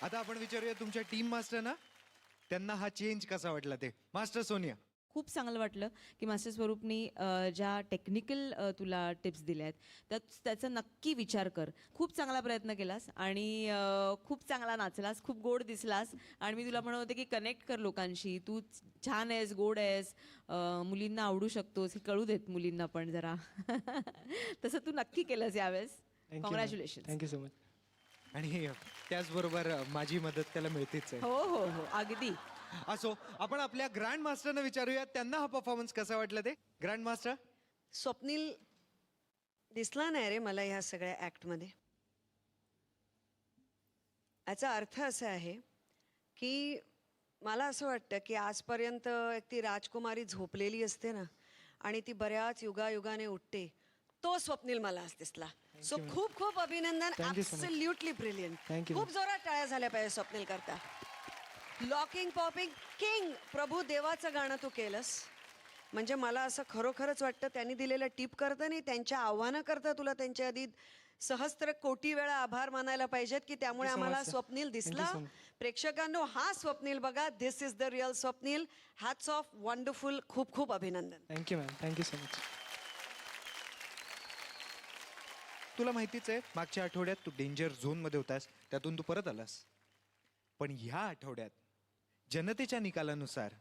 आता आपण विचारूया तुमच्या टीम मास्टरना, त्यांना हा चेंज कसा वाटला ते. मास्टर सोनिया. खूप चांगलं वाटलं की मास्टर स्वरूपनी ज्या टेक्निकल तुला टिप्स दिल्या आहेत त्याचा नक्की विचार कर. खूप चांगला प्रयत्न केलास आणि खूप चांगला नाचलास, खूप गोड दिसलास. आणि मी तुला म्हणत होते की कनेक्ट कर लोकांशी, तू छान आहेस, गोड आहेस, मुलींना आवडू शकतोस, हे कळू देत मुलींना पण जरा. तसं तू नक्की केलंस यावेळेस. कॉंग्रॅच्युलेशन. Thank you so much. आणि त्याचबरोबर माझी मदत त्याला मिळतेच आहे. हो हो हो, अगदी. असो, आपण आपल्या ग्रँड मास्टरना विचारूया त्यांना हा परफॉर्मन्स कसा वाटला ते. Grand master. स्वप्नील दिसला नाही रे मला ह्या सगळ्या ॲक्टमध्ये. याचा अर्थ असा आहे की मला असं वाटतं की आजपर्यंत एक ती राजकुमारी झोपलेली असते ना आणि ती बऱ्याच युगायुगाने उठते, तो स्वप्नील मला आज दिसला. सो खूप खूप अभिनंदन. Absolutely brilliant. खूप जोरात टाळ्या झाल्या पाहिजे स्वप्नील करता. लॉकिंग पॉपिंग किंग प्रभू देवाचं गाणं तू केलंस. म्हणजे मला असं खरोखरच वाटतं त्यांनी दिलेलं टिप करता नाही, त्यांच्या आव्हानं करता तुला त्यांच्या आधी सहस्त्र कोटी वेळा आभार मानायला पाहिजेत की त्यामुळे आम्हाला स्वप्नील दिसला. प्रेक्षकांनो, हा स्वप्नील बघा. This is the real Swapnil. Hats off, wonderful. खूप खूप अभिनंदन. Thank you ma'am, thank you so much. तुला माहितीच आहे, मागच्या आठवड्यात तू डेंजर झोनमध्ये होतास, त्यातून तू परत आलास. पण ह्या आठवड्यात जनतेच्या निकालानुसार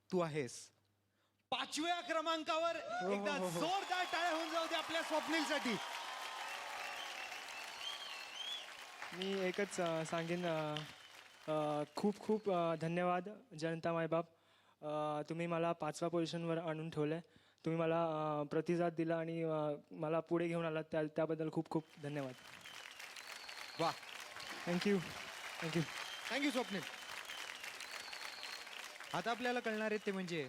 तू आहेस 5व्या क्रमांकावर. एकदा जोरदार टाळ्या होऊन जाऊ दे आपल्या स्वप्नीलसाठी. मी एकच सांगेन, खूप खूप धन्यवाद जनता मायबाप. तुम्ही मला 5व्या पोझिशनवर आणून ठेवलं आहे. तुम्ही मला प्रतिसाद दिला आणि मला पुढे घेऊन आलात, त्याबद्दल खूप खूप धन्यवाद. वा, थँक्यू थँक्यू. थँक्यू स्वप्नील. आता आपल्याला कळणार आहे ते म्हणजे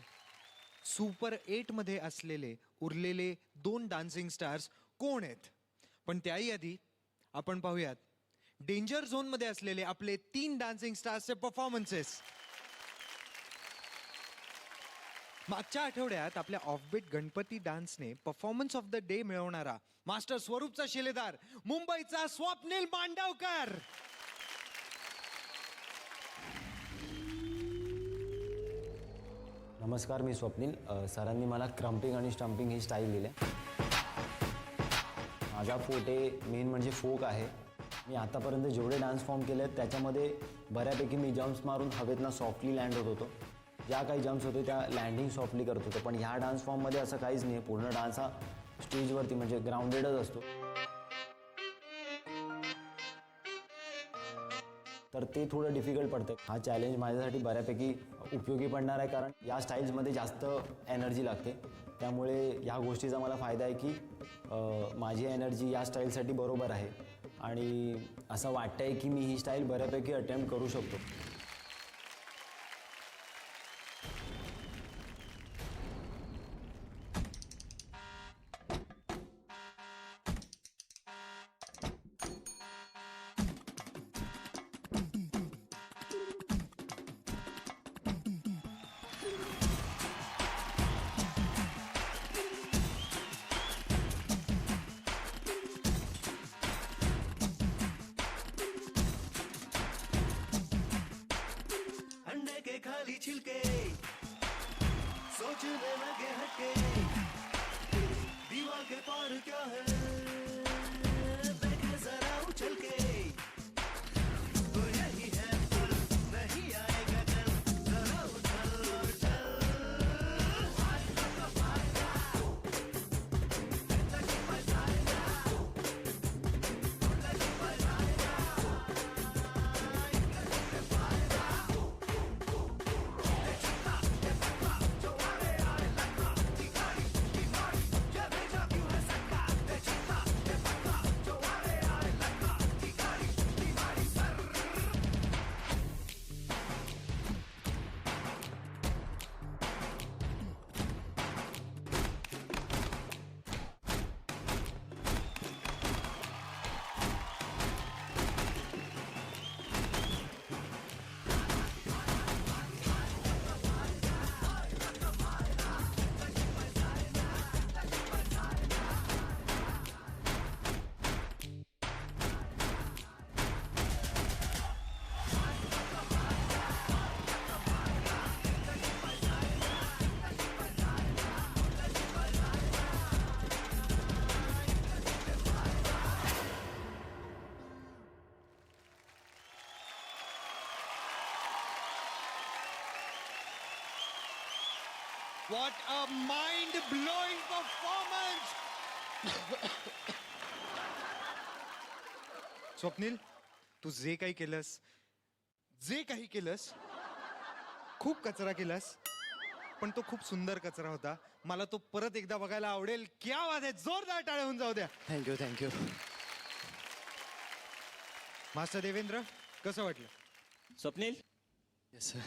सुपर 8 मध्ये असलेले उरलेले 2 डान्सिंग स्टार्स कोण आहेत. पण त्याही आधी आपण पाहूयात डेंजर झोन मध्ये असलेले आपले 3 डान्सिंग स्टार्सचे परफॉर्मन्सेस. मागच्या आठवड्यात आपल्या ऑफबीट गणपती डान्सने परफॉर्मन्स ऑफ द डे मिळवणारा मास्टर स्वरूपचा शिलेदार मुंबईचा स्वप्नील मांडवकर. नमस्कार, मी स्वप्नील. सरांनी मला क्रम्पिंग आणि स्टम्पिंग ही स्टाईल दिली. माझा फोटे मेन म्हणजे फोक आहे. मी आतापर्यंत जेवढे डान्स फॉर्म केले आहेत त्याच्यामध्ये बऱ्यापैकी मी जम्प्स मारून हवेतनं सॉफ्टली लँड होत होतो. ज्या काही जम्प्स होते त्या लँडिंग सॉफ्टली करत होतो. पण ह्या डान्स फॉर्ममध्ये असं काहीच नाही. पूर्ण डान्स हा स्टेजवरती म्हणजे ग्राउंडेडच असतो. तर ते थोडं डिफिकल्ट पडतं. हा चॅलेंज माझ्यासाठी बऱ्यापैकी उपयोगी पडणार आहे, कारण या स्टाईल्समध्ये जास्त एनर्जी लागते. त्यामुळे ह्या गोष्टीचा मला फायदा आहे की माझी एनर्जी या स्टाईलसाठी बरोबर आहे आणि असं वाटतं आहे की मी ही स्टाईल बऱ्यापैकी अटेम्प्ट करू शकतो. अंडे के खाली छिलके सोचने लगे हटके, दीवार के पार क्या है देख जरा उछल के. तो यही है पल, नहीं आएगा कल, जरा उछल उछल. What a mind-blowing performance! Swapnil, तू जे काही केलंस खूप कचरा केलास, पण तो खूप सुंदर कचरा होता. मला तो परत एकदा बघायला आवडेल. क्या बात आहे, जोरदार टाळ्या होऊन जाऊ द्या. Thank you thank you. मास्टर देवेंद्र, कसं वाटलं? Swapnil, yes sir.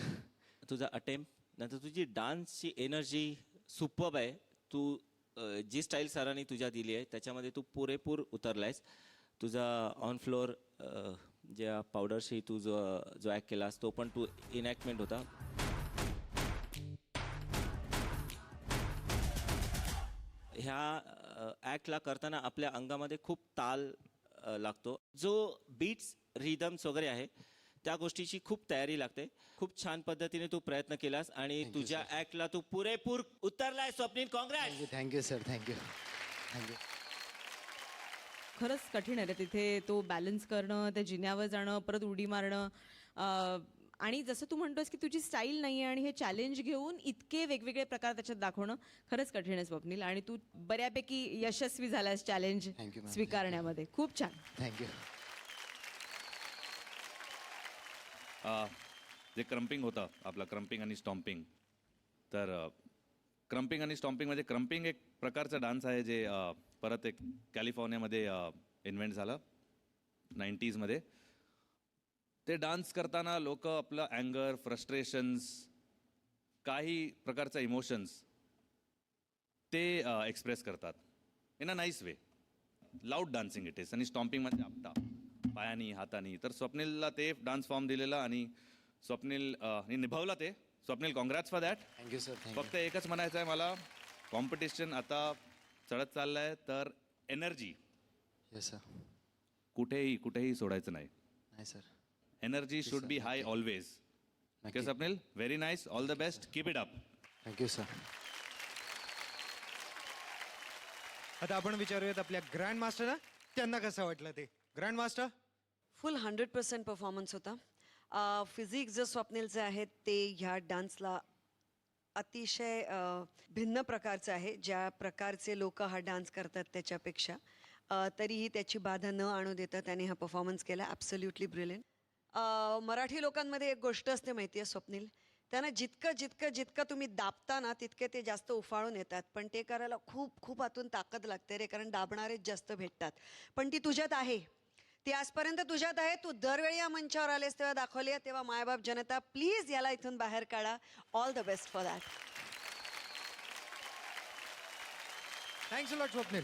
तुझा अटेम्प्ट, नंतर तुझी डान्सची एनर्जी सुपर्ब आहे. तू जी स्टाईल सरांनी तुझ्या दिली आहे त्याच्यामध्ये तू पुरेपूर उतरलायस. तुझा ऑन फ्लोअर ज्या पावडरशी तू जो ॲक्ट केलास तो पण तू इनॅक्टमेंट होता. ह्या ॲक्टला करताना आपल्या अंगामध्ये खूप ताल लागतो. जो बीट्स रिदम्स वगैरे आहे त्या गोष्टीची खूप तयारी लागते. खूप छान पद्धतीने तू प्रयत्न केलास आणि तुझ्या ॲक्टला तू पुरेपूर उतरलाय. Swapnil, congrats. Thank you sir, thank you thank you. खरंच कठीण आहे रे तिथे तो बॅलन्स करणं, त्या जिन्यावर जाणं, परत उडी मारणं. आणि जसं तू म्हणतोस की तुझी स्टाईल नाही आहे आणि हे चॅलेंज घेऊन इतके वेगवेगळे प्रकार त्याच्यात दाखवणं खरंच कठीण आहे स्वप्नील. आणि तू बऱ्यापैकी यशस्वी झालास चॅलेंज स्वीकारण्यामध्ये. खूप छान. थँक्यू. जे क्रम्पिंग होतं आपलं, क्रम्पिंग आणि स्टॉम्पिंग, तर क्रम्पिंग आणि स्टॉम्पिंग म्हणजे क्रम्पिंग एक प्रकारचा डान्स आहे जे परत एक कॅलिफोर्नियामध्ये इन्व्हेंट झालं 90sमध्ये. ते डान्स करताना लोक आपलं अँगर, फ्रस्ट्रेशन्स, काही प्रकारचं इमोशन्स ते एक्सप्रेस करतात in a nice way. Loud dancing it is. आणि स्टॉम्पिंग म्हणजे आपटा पायानी, हातानी. तर स्वप्नीलला ते डान्स फॉर्म दिलेला आणि स्वप्नील निभावला ते. Swapnil, congrats for that. Thank you sir. फक्त एकच म्हणायचं आहे मला, कॉम्पिटिशन आता चढत चाललं आहे तर एनर्जी येस सर. कुठेही सोडायचं नाही. नाही sir. Energy should be high always. Okay Swapnil, very nice, all the best, keep it up. Thank you sir. आता आपण विचारूयात आपल्या ग्रँड मास्टरना त्यांना कसं वाटलं ते. Grand master. फुल 100% परफॉर्मन्स होता. फिजिक्स जे स्वप्नीलचे आहेत ते ह्या डान्सला अतिशय भिन्न प्रकारचं आहे. ज्या प्रकारचे लोक हा डान्स करतात त्याच्यापेक्षा तरीही त्याची बाधा न आणू देता त्याने हा परफॉर्मन्स केला. Absolutely brilliant. मराठी लोकांमध्ये एक गोष्ट असते माहिती आहे स्वप्नील, त्यांना जितकं तुम्ही दाबता ना तितके ते जास्त उफाळून येतात. पण ते करायला खूप खूप आतून ताकद लागते रे, कारण दाबणारेच जास्त भेटतात. पण ती तुझ्यात आहे, ती आजपर्यंत तुझ्यात आहे. तू दरवेळी या मंचावर आलेस तेव्हा दाखवली आहे. तेव्हा मायबाप जनता प्लीज याला इथून बाहेर काढा. All the best for that. Thanks a lot Swapnil.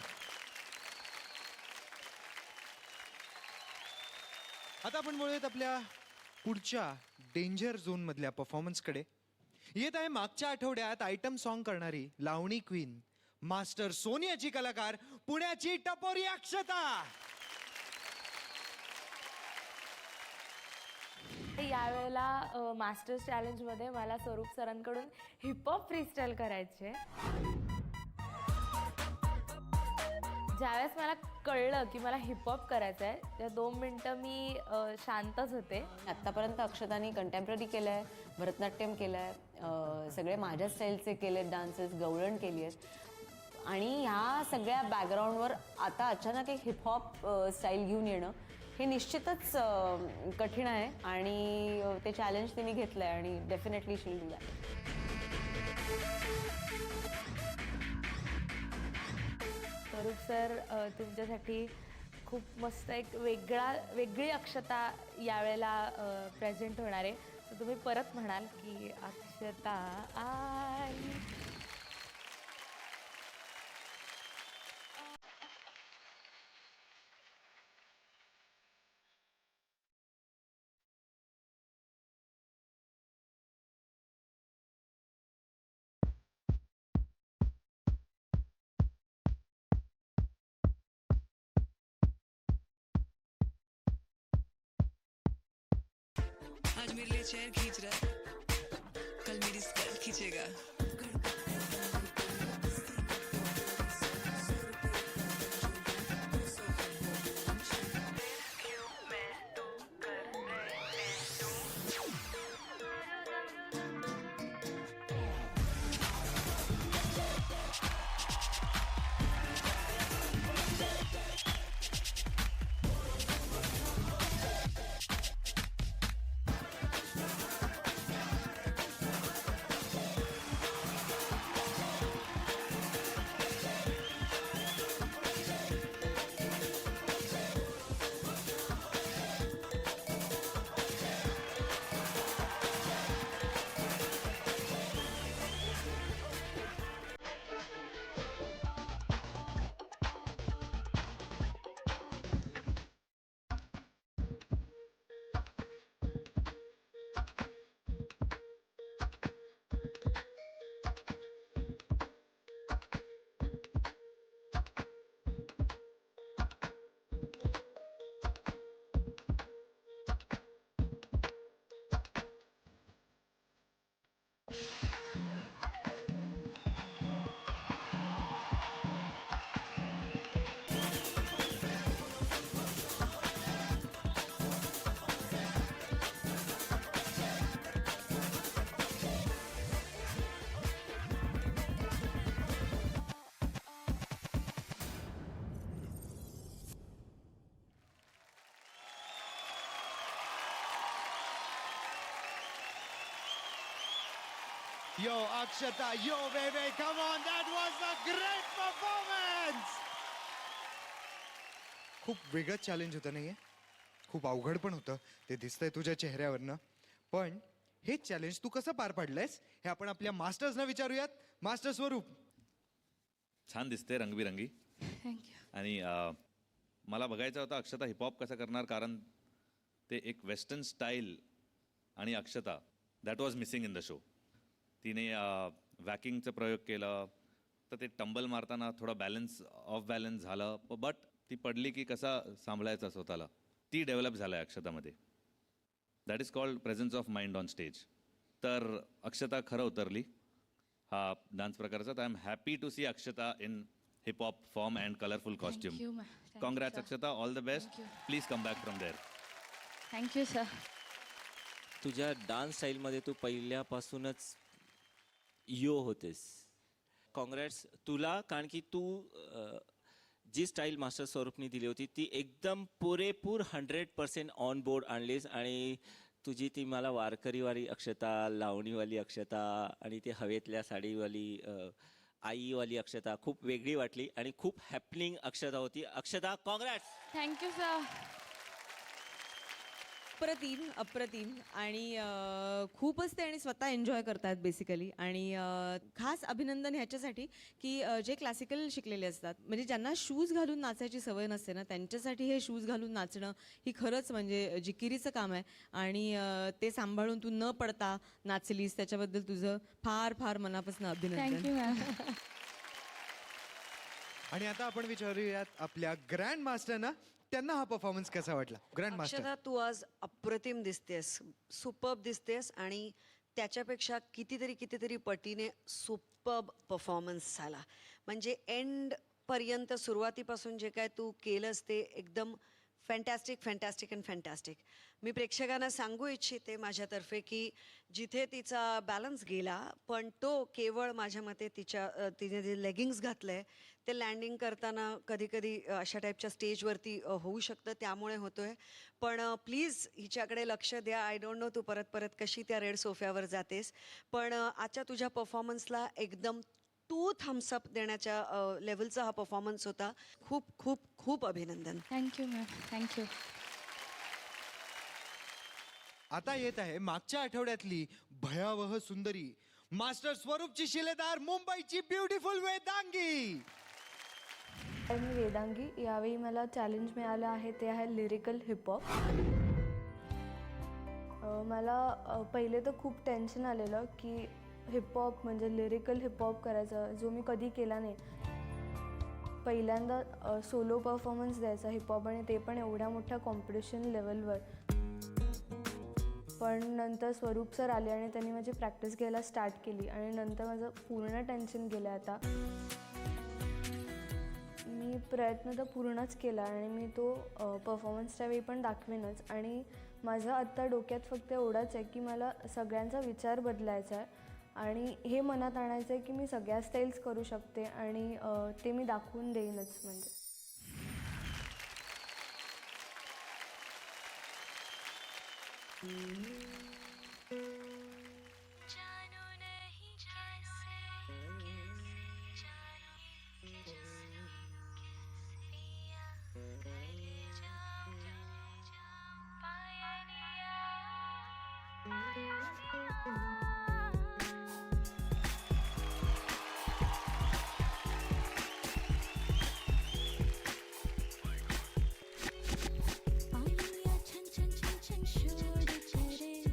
आता आपण बोलूयात आपल्या पुढच्या डेंजर झोन मधल्या परफॉर्मन्सकडे. येत आहे मागच्या आठवड्यात आयटम सॉन्ग करणारी लावणी क्वीन, मास्टर सोनियाची कलाकार, पुण्याची टपोरी अक्षता. यावेळेला मास्टर्स चॅलेंजमध्ये मला स्वरूप सरांकडून हिपहॉप फ्रीस्टाईल करायचे. ज्यावेळेस मला कळलं की मला हिपहॉप करायचं आहे त्या 2 मिनटं मी शांतच होते. आत्तापर्यंत अक्षताने कंटेम्पररी केलं आहे, भरतनाट्यम केलं आहे, सगळे माझ्या स्टाईलचे केले आहेत डान्सेस, गवळण केली आहेत. आणि ह्या सगळ्या बॅकग्राऊंडवर आता अचानक एक हिपहॉप स्टाईल घेऊन येणं हे निश्चितच कठीण आहे. आणि ते चॅलेंज तिने घेतलं आहे आणि डेफिनेटली शील डू दॅट. स्वरूप सर, तुमच्यासाठी खूप मस्त एक वेगळी अक्षता यावेळेला प्रेझेंट होणार आहे. तर तुम्ही परत म्हणाल की अक्षता आई. आज मेरे लिए चेयर खींच रहा है, कल मेरी स्कर्ट खींचेगा. Yo, Akshata, yo, baby, come on, that was a great performance! खूप वेगळं चॅलेंज होतं नाहीये खूप अवघड पण होतं ते दिसतंय तुझ्या चेहऱ्यावरनं पण हे चॅलेंज तू कसं पार पाडलंयस हे आपण आपल्या मास्टर्सना विचारूयात मास्टर स्वरूप छान दिसते रंगबिरंगी थँक्यू. आणि मला बघायचं होतं अक्षता हिपहॉप कसं करणार कारण ते एक वेस्टर्न स्टाईल आणि Akshata that was missing in the show तिने वॅकिंगचा प्रयोग केला तर ते टंबल मारताना थोडा बॅलन्स ऑफ बॅलन्स झालं बट ती पडली की कसा सांभाळायचा स्वतःला ती डेव्हलप झालं आहे अक्षतामध्ये that is called presence of mind on stage तर अक्षता खरं उतरली हा डान्स प्रकारचा तर I am happy to see Akshata in hiphop form and colourful costume congrats Akshata all the best please come back from there thank you sir. तुझ्या dance स्टाईलमध्ये तू पहिल्यापासूनच यो होतेस कॉंग्रॅट्स तुला कारण की तू जी स्टाईल मास्टर स्वरूपनी दिली होती ती एकदम पुरेपूर 100% ऑन बोर्ड आणलीस आणि तुझी ती मला वारकरीवाली अक्षता लावणीवाली अक्षता आणि ती हवेतल्या साडीवाली आईवाली अक्षता खूप वेगळी वाटली आणि खूप हॅपनिंग अक्षता होती अक्षता कॉंग्रॅट्स. Thank you sir. अप्रतिम आणि खूपच ते आणि स्वतः एन्जॉय करतात बेसिकली आणि खास अभिनंदन ह्याच्यासाठी की जे क्लासिकल शिकलेले असतात म्हणजे ज्यांना शूज घालून नाचायची सवय नसते ना त्यांच्यासाठी हे शूज घालून नाचणं ही खरंच म्हणजे जिकिरीचं काम आहे आणि ते सांभाळून तू न पडता नाचलीस त्याच्याबद्दल तुझं फार फार मनापासून अभिनंदन. Thank you ma'am. आणि आता आपण विचारूयात आपल्या ग्रँड मास्टरना त्यांना हा परफॉर्मन्स कसा वाटला ग्रँड मास्टर अक्षता तू आज अप्रतिम दिसतेस सुपर्ब दिसतेस आणि त्याच्यापेक्षा कितीतरी पटीने सुपर्ब परफॉर्मन्स झाला म्हणजे एंड पर्यंत सुरुवातीपासून जे काय तू केलंस ते एकदम फॅन्टॅस्टिक अँड फॅन्टॅस्टिक. मी प्रेक्षकांना सांगू इच्छिते माझ्यातर्फे की जिथे तिचा बॅलन्स गेला पण तो केवळ माझ्या मते तिने जे लेगिंग्स घातलं आहे ते लँडिंग करताना कधी अशा टाईपच्या स्टेजवरती होऊ शकतं त्यामुळे होतो आहे पण प्लीज हिच्याकडे लक्ष द्या. आय डोंट नो तू परत कशी त्या रेड सोफ्यावर जातेस पण आजच्या तुझ्या परफॉर्मन्सला एकदम टू थम्सअप देण्याच्या लेवलचा हा परफॉर्मन्स होता. खूप अभिनंदन. Thank you ma'am. थँक्यू. आता येत आहे मागच्या आठवड्यातली भयावह सुंदरी मास्टर स्वरूपची शिलेदार मुंबईची ब्युटिफुल वेदांगी. मी वेदांगी. यावेळी मला चॅलेंज मिळालं आहे ते आहे लिरिकल हिपहॉप. मला पहिले तर खूप टेन्शन आलेलं की हिपहॉप म्हणजे लिरिकल हिपहॉप करायचा जो मी कधी केला नाही. पहिल्यांदा सोलो परफॉर्मन्स द्यायचा हिपहॉप आणि ते पण एवढ्या मोठ्या कॉम्पिटिशन लेवलवर. पण नंतर स्वरूप सर आले आणि त्यांनी माझी प्रॅक्टिस घ्यायला स्टार्ट केली आणि नंतर माझं पूर्ण टेन्शन गेलं. आता मी प्रयत्न तर पूर्णच केला आणि मी तो परफॉर्मन्सच्या वेळी पण दाखवेनच आणि माझं आत्ता डोक्यात फक्त एवढंच आहे की मला सगळ्यांचा विचार बदलायचा आहे आणि हे मनात आणायचं आहे की मी सगळ्या स्टाईल्स करू शकते आणि ते मी दाखवून देईनच. म्हणजे छन छन छन छन शोर करे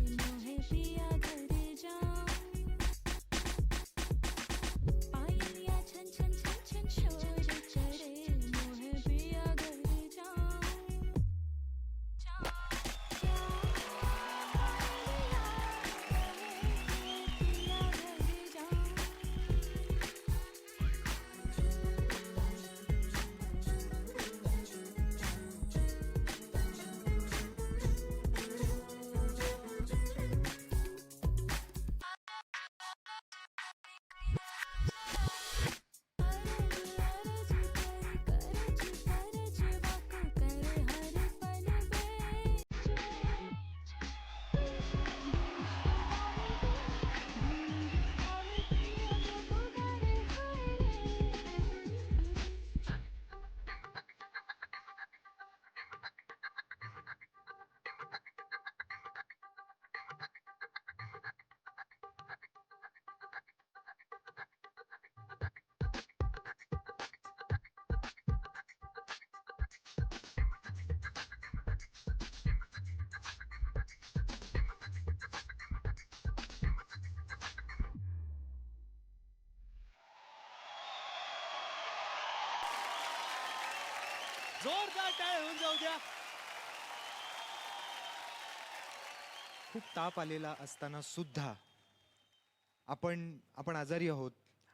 जोरदार टाळ्या होऊन जाऊ द्या. खूप ताप आलेला असताना सुद्धा आपण आजारी आहोत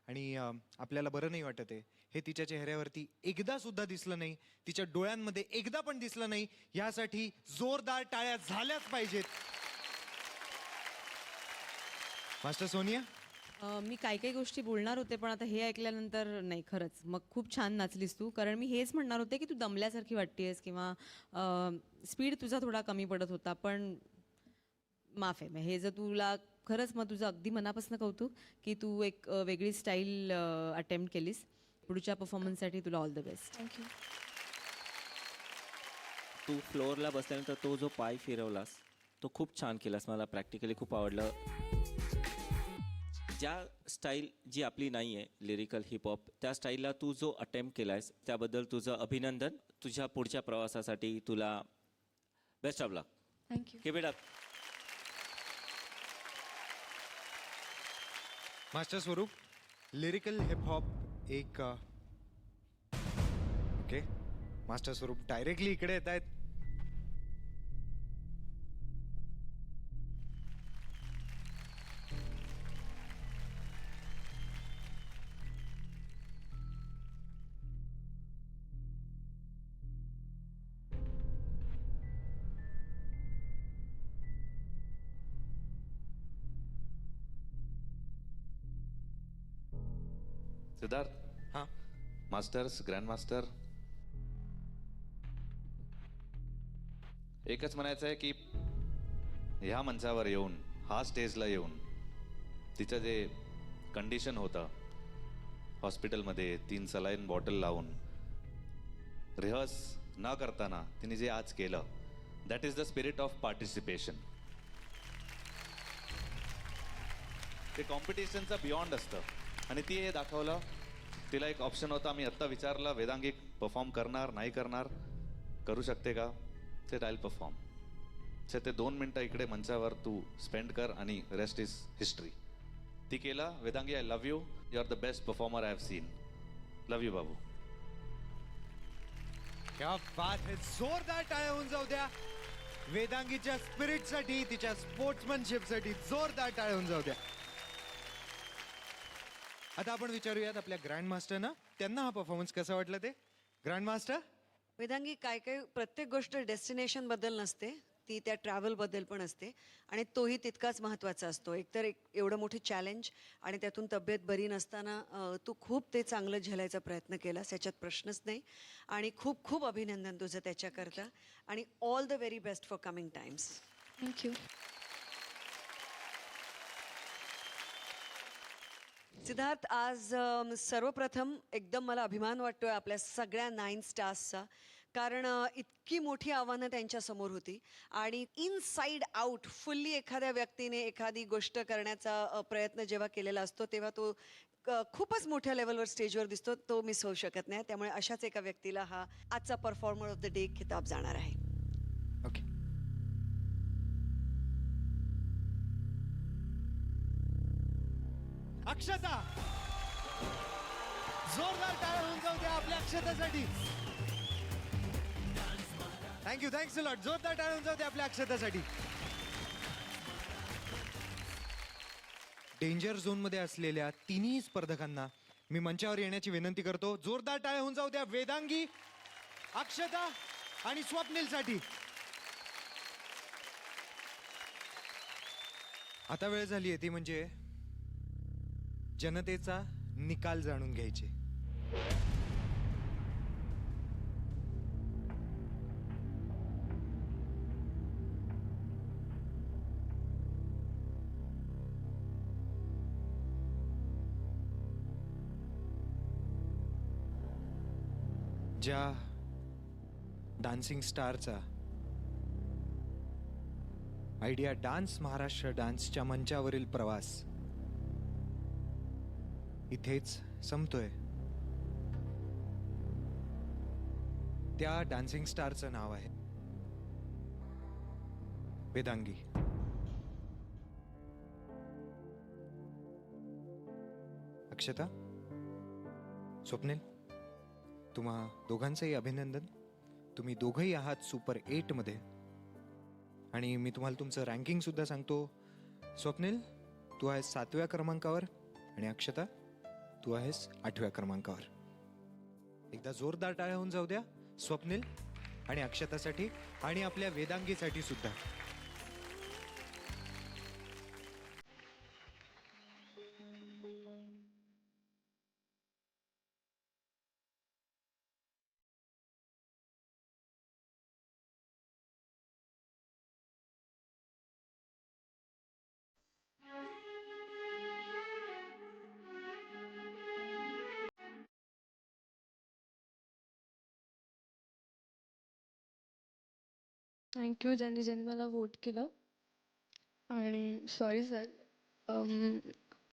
आणि आपल्याला बरं नाही वाटत आहे हे तिच्या चेहऱ्यावरती एकदा सुद्धा दिसलं नाही, तिच्या डोळ्यांमध्ये एकदा पण दिसलं नाही. यासाठी जोरदार टाळ्या झाल्याच पाहिजेत. मास्टर सोनिया, मी काही गोष्टी बोलणार होते पण आता हे ऐकल्यानंतर नाही, खरंच मग खूप छान नाचलीस तू. कारण मी हेच म्हणणार होते की तू दमल्यासारखी वाटतेस किंवा स्पीड तुझा थोडा कमी पडत होता, पण माफ आहे. मग हे जर तुला खरंच, मग तुझं अगदी मनापासून कौतुक की तू एक वेगळी स्टाईल अटेम्प्ट केलीस. पुढच्या परफॉर्मन्ससाठी तुला ऑल द बेस्ट. थँक्यू. तू फ्लोअरला बसल्यानंतर तो जो पाय फिरवलास तो खूप छान केलास. मला प्रॅक्टिकली खूप आवडलं. ज्या स्टाईल जी आपली नाही आहे लिरिकल हिपहॉप, त्या स्टाईलला तू जो अटेम्प्ट केला आहेस त्याबद्दल तुझं अभिनंदन. तुझ्या पुढच्या प्रवासासाठी तुला best of luck. Thank you. Keep it up. Master स्वरूप, लिरिकल हिपहॉप एक ओके. मास्टर स्वरूप डायरेक्टली इकडे येत आहेत. सिद्धार्थ, हां, मास्टर्स, ग्रँड मास्टर, एकच म्हणायचं आहे की ह्या मंचावर येऊन, हा स्टेजला येऊन तिचं जे कंडिशन होतं हॉस्पिटलमध्ये 3 सलाईन बॉटल लावून रिहर्स न करताना तिने जे आज केलं, that is the spirit of participation. ते कॉम्पिटिशनचं बियॉन्ड असतं आणि ती हे दाखवलं. तिला एक ऑप्शन होता, मी आत्ता विचारलं वेदांगी परफॉर्म करणार नाही करणार, करू शकते का? ते आय विल परफॉर्म. ते 2 मिनटं इकडे मंचावर तू स्पेंड कर आणि रेस्ट इज हिस्ट्री. ती केलं. Vedangi, I love you. You are the best performer I have seen. Love you बाबू. क्या बात है. जोरदार टाळ्या होऊन जाऊ द्या वेदांगीच्या स्पिरिटसाठी, तिच्या स्पोर्ट्समनशिपसाठी. जोरदार टाळ्या होऊन जाऊ द्या. आता आपण विचारूयात आपल्या ग्रँड मास्टरना, त्यांना हा परफॉर्मन्स कसा वाटला ते. Grand master. वेदांगी, काय प्रत्येक गोष्ट डेस्टिनेशन बद्दल नसते, ती त्या ट्रॅव्हल बद्दल पण असते आणि तोही तितकाच महत्त्वाचा असतो. एकतर एवढं मोठं चॅलेंज आणि त्यातून तब्येत बरी नसताना तू खूप ते चांगलं झेलायचा प्रयत्न केलास, याच्यात प्रश्नच नाही. आणि खूप खूप अभिनंदन तुझं त्याच्याकरता आणि all the very best for coming times. Thank you. Siddharth, आज सर्वप्रथम एकदम मला अभिमान वाटतोय आपल्या सगळ्या 9 स्टार्सचा, कारण इतकी मोठी आव्हानं त्यांच्यासमोर होती आणि इनसाइड आउट फुल्ली एखाद्या व्यक्तीने एखादी गोष्ट करण्याचा प्रयत्न जेव्हा केलेला असतो तेव्हा तो खूपच मोठ्या लेवलवर स्टेजवर दिसतो. तो मिस होऊ शकत नाही. त्यामुळे अशाच एका व्यक्तीला हा आजचा परफॉर्मर ऑफ द डे खिताब जाणार आहे. ओके. अक्षता, जोरदार टाळ्या होऊन जाऊ द्या आपल्या अक्षतासाठी. Thank you, thanks a lot. जोरदार टाळ्या होऊन जाऊ द्या आपल्या अक्षतासाठी. डेंजर झोन मध्ये असलेल्या तिन्ही स्पर्धकांना मी मंचावर येण्याची विनंती करतो. जोरदार टाळ्या होऊन जाऊ द्या वेदांगी, अक्षता आणि स्वप्नीलसाठी. आता वेळ झाली आहे ती म्हणजे जनतेचा निकाल जाणून घ्यायचे. ज्या डान्सिंग स्टारचा आयडिया डान्स महाराष्ट्र डान्सच्या मंचावरील प्रवास इथेच संपतोय. त्या डान्सिंग स्टारचं नाव आहे वेदांगी. अक्षता, स्वप्नील, तुम्हा दोघांचंही अभिनंदन. तुम्ही दोघंही आहात सुपर 8 मध्ये. आणि मी तुम्हाला तुमचं रँकिंग सुद्धा सांगतो. स्वप्नील, तू आहेस 7व्या क्रमांकावर आणि अक्षता, तू आहेस 8व्या क्रमांकावर. एकदा जोरदार टाळ्या होऊन जाऊ द्या स्वप्नील आणि अक्षतासाठी आणि आपल्या वेदांगीसाठी सुद्धा. थँक्यू ज्यांनी ज्यांनी मला वोट केलं. आणि सॉरी सर,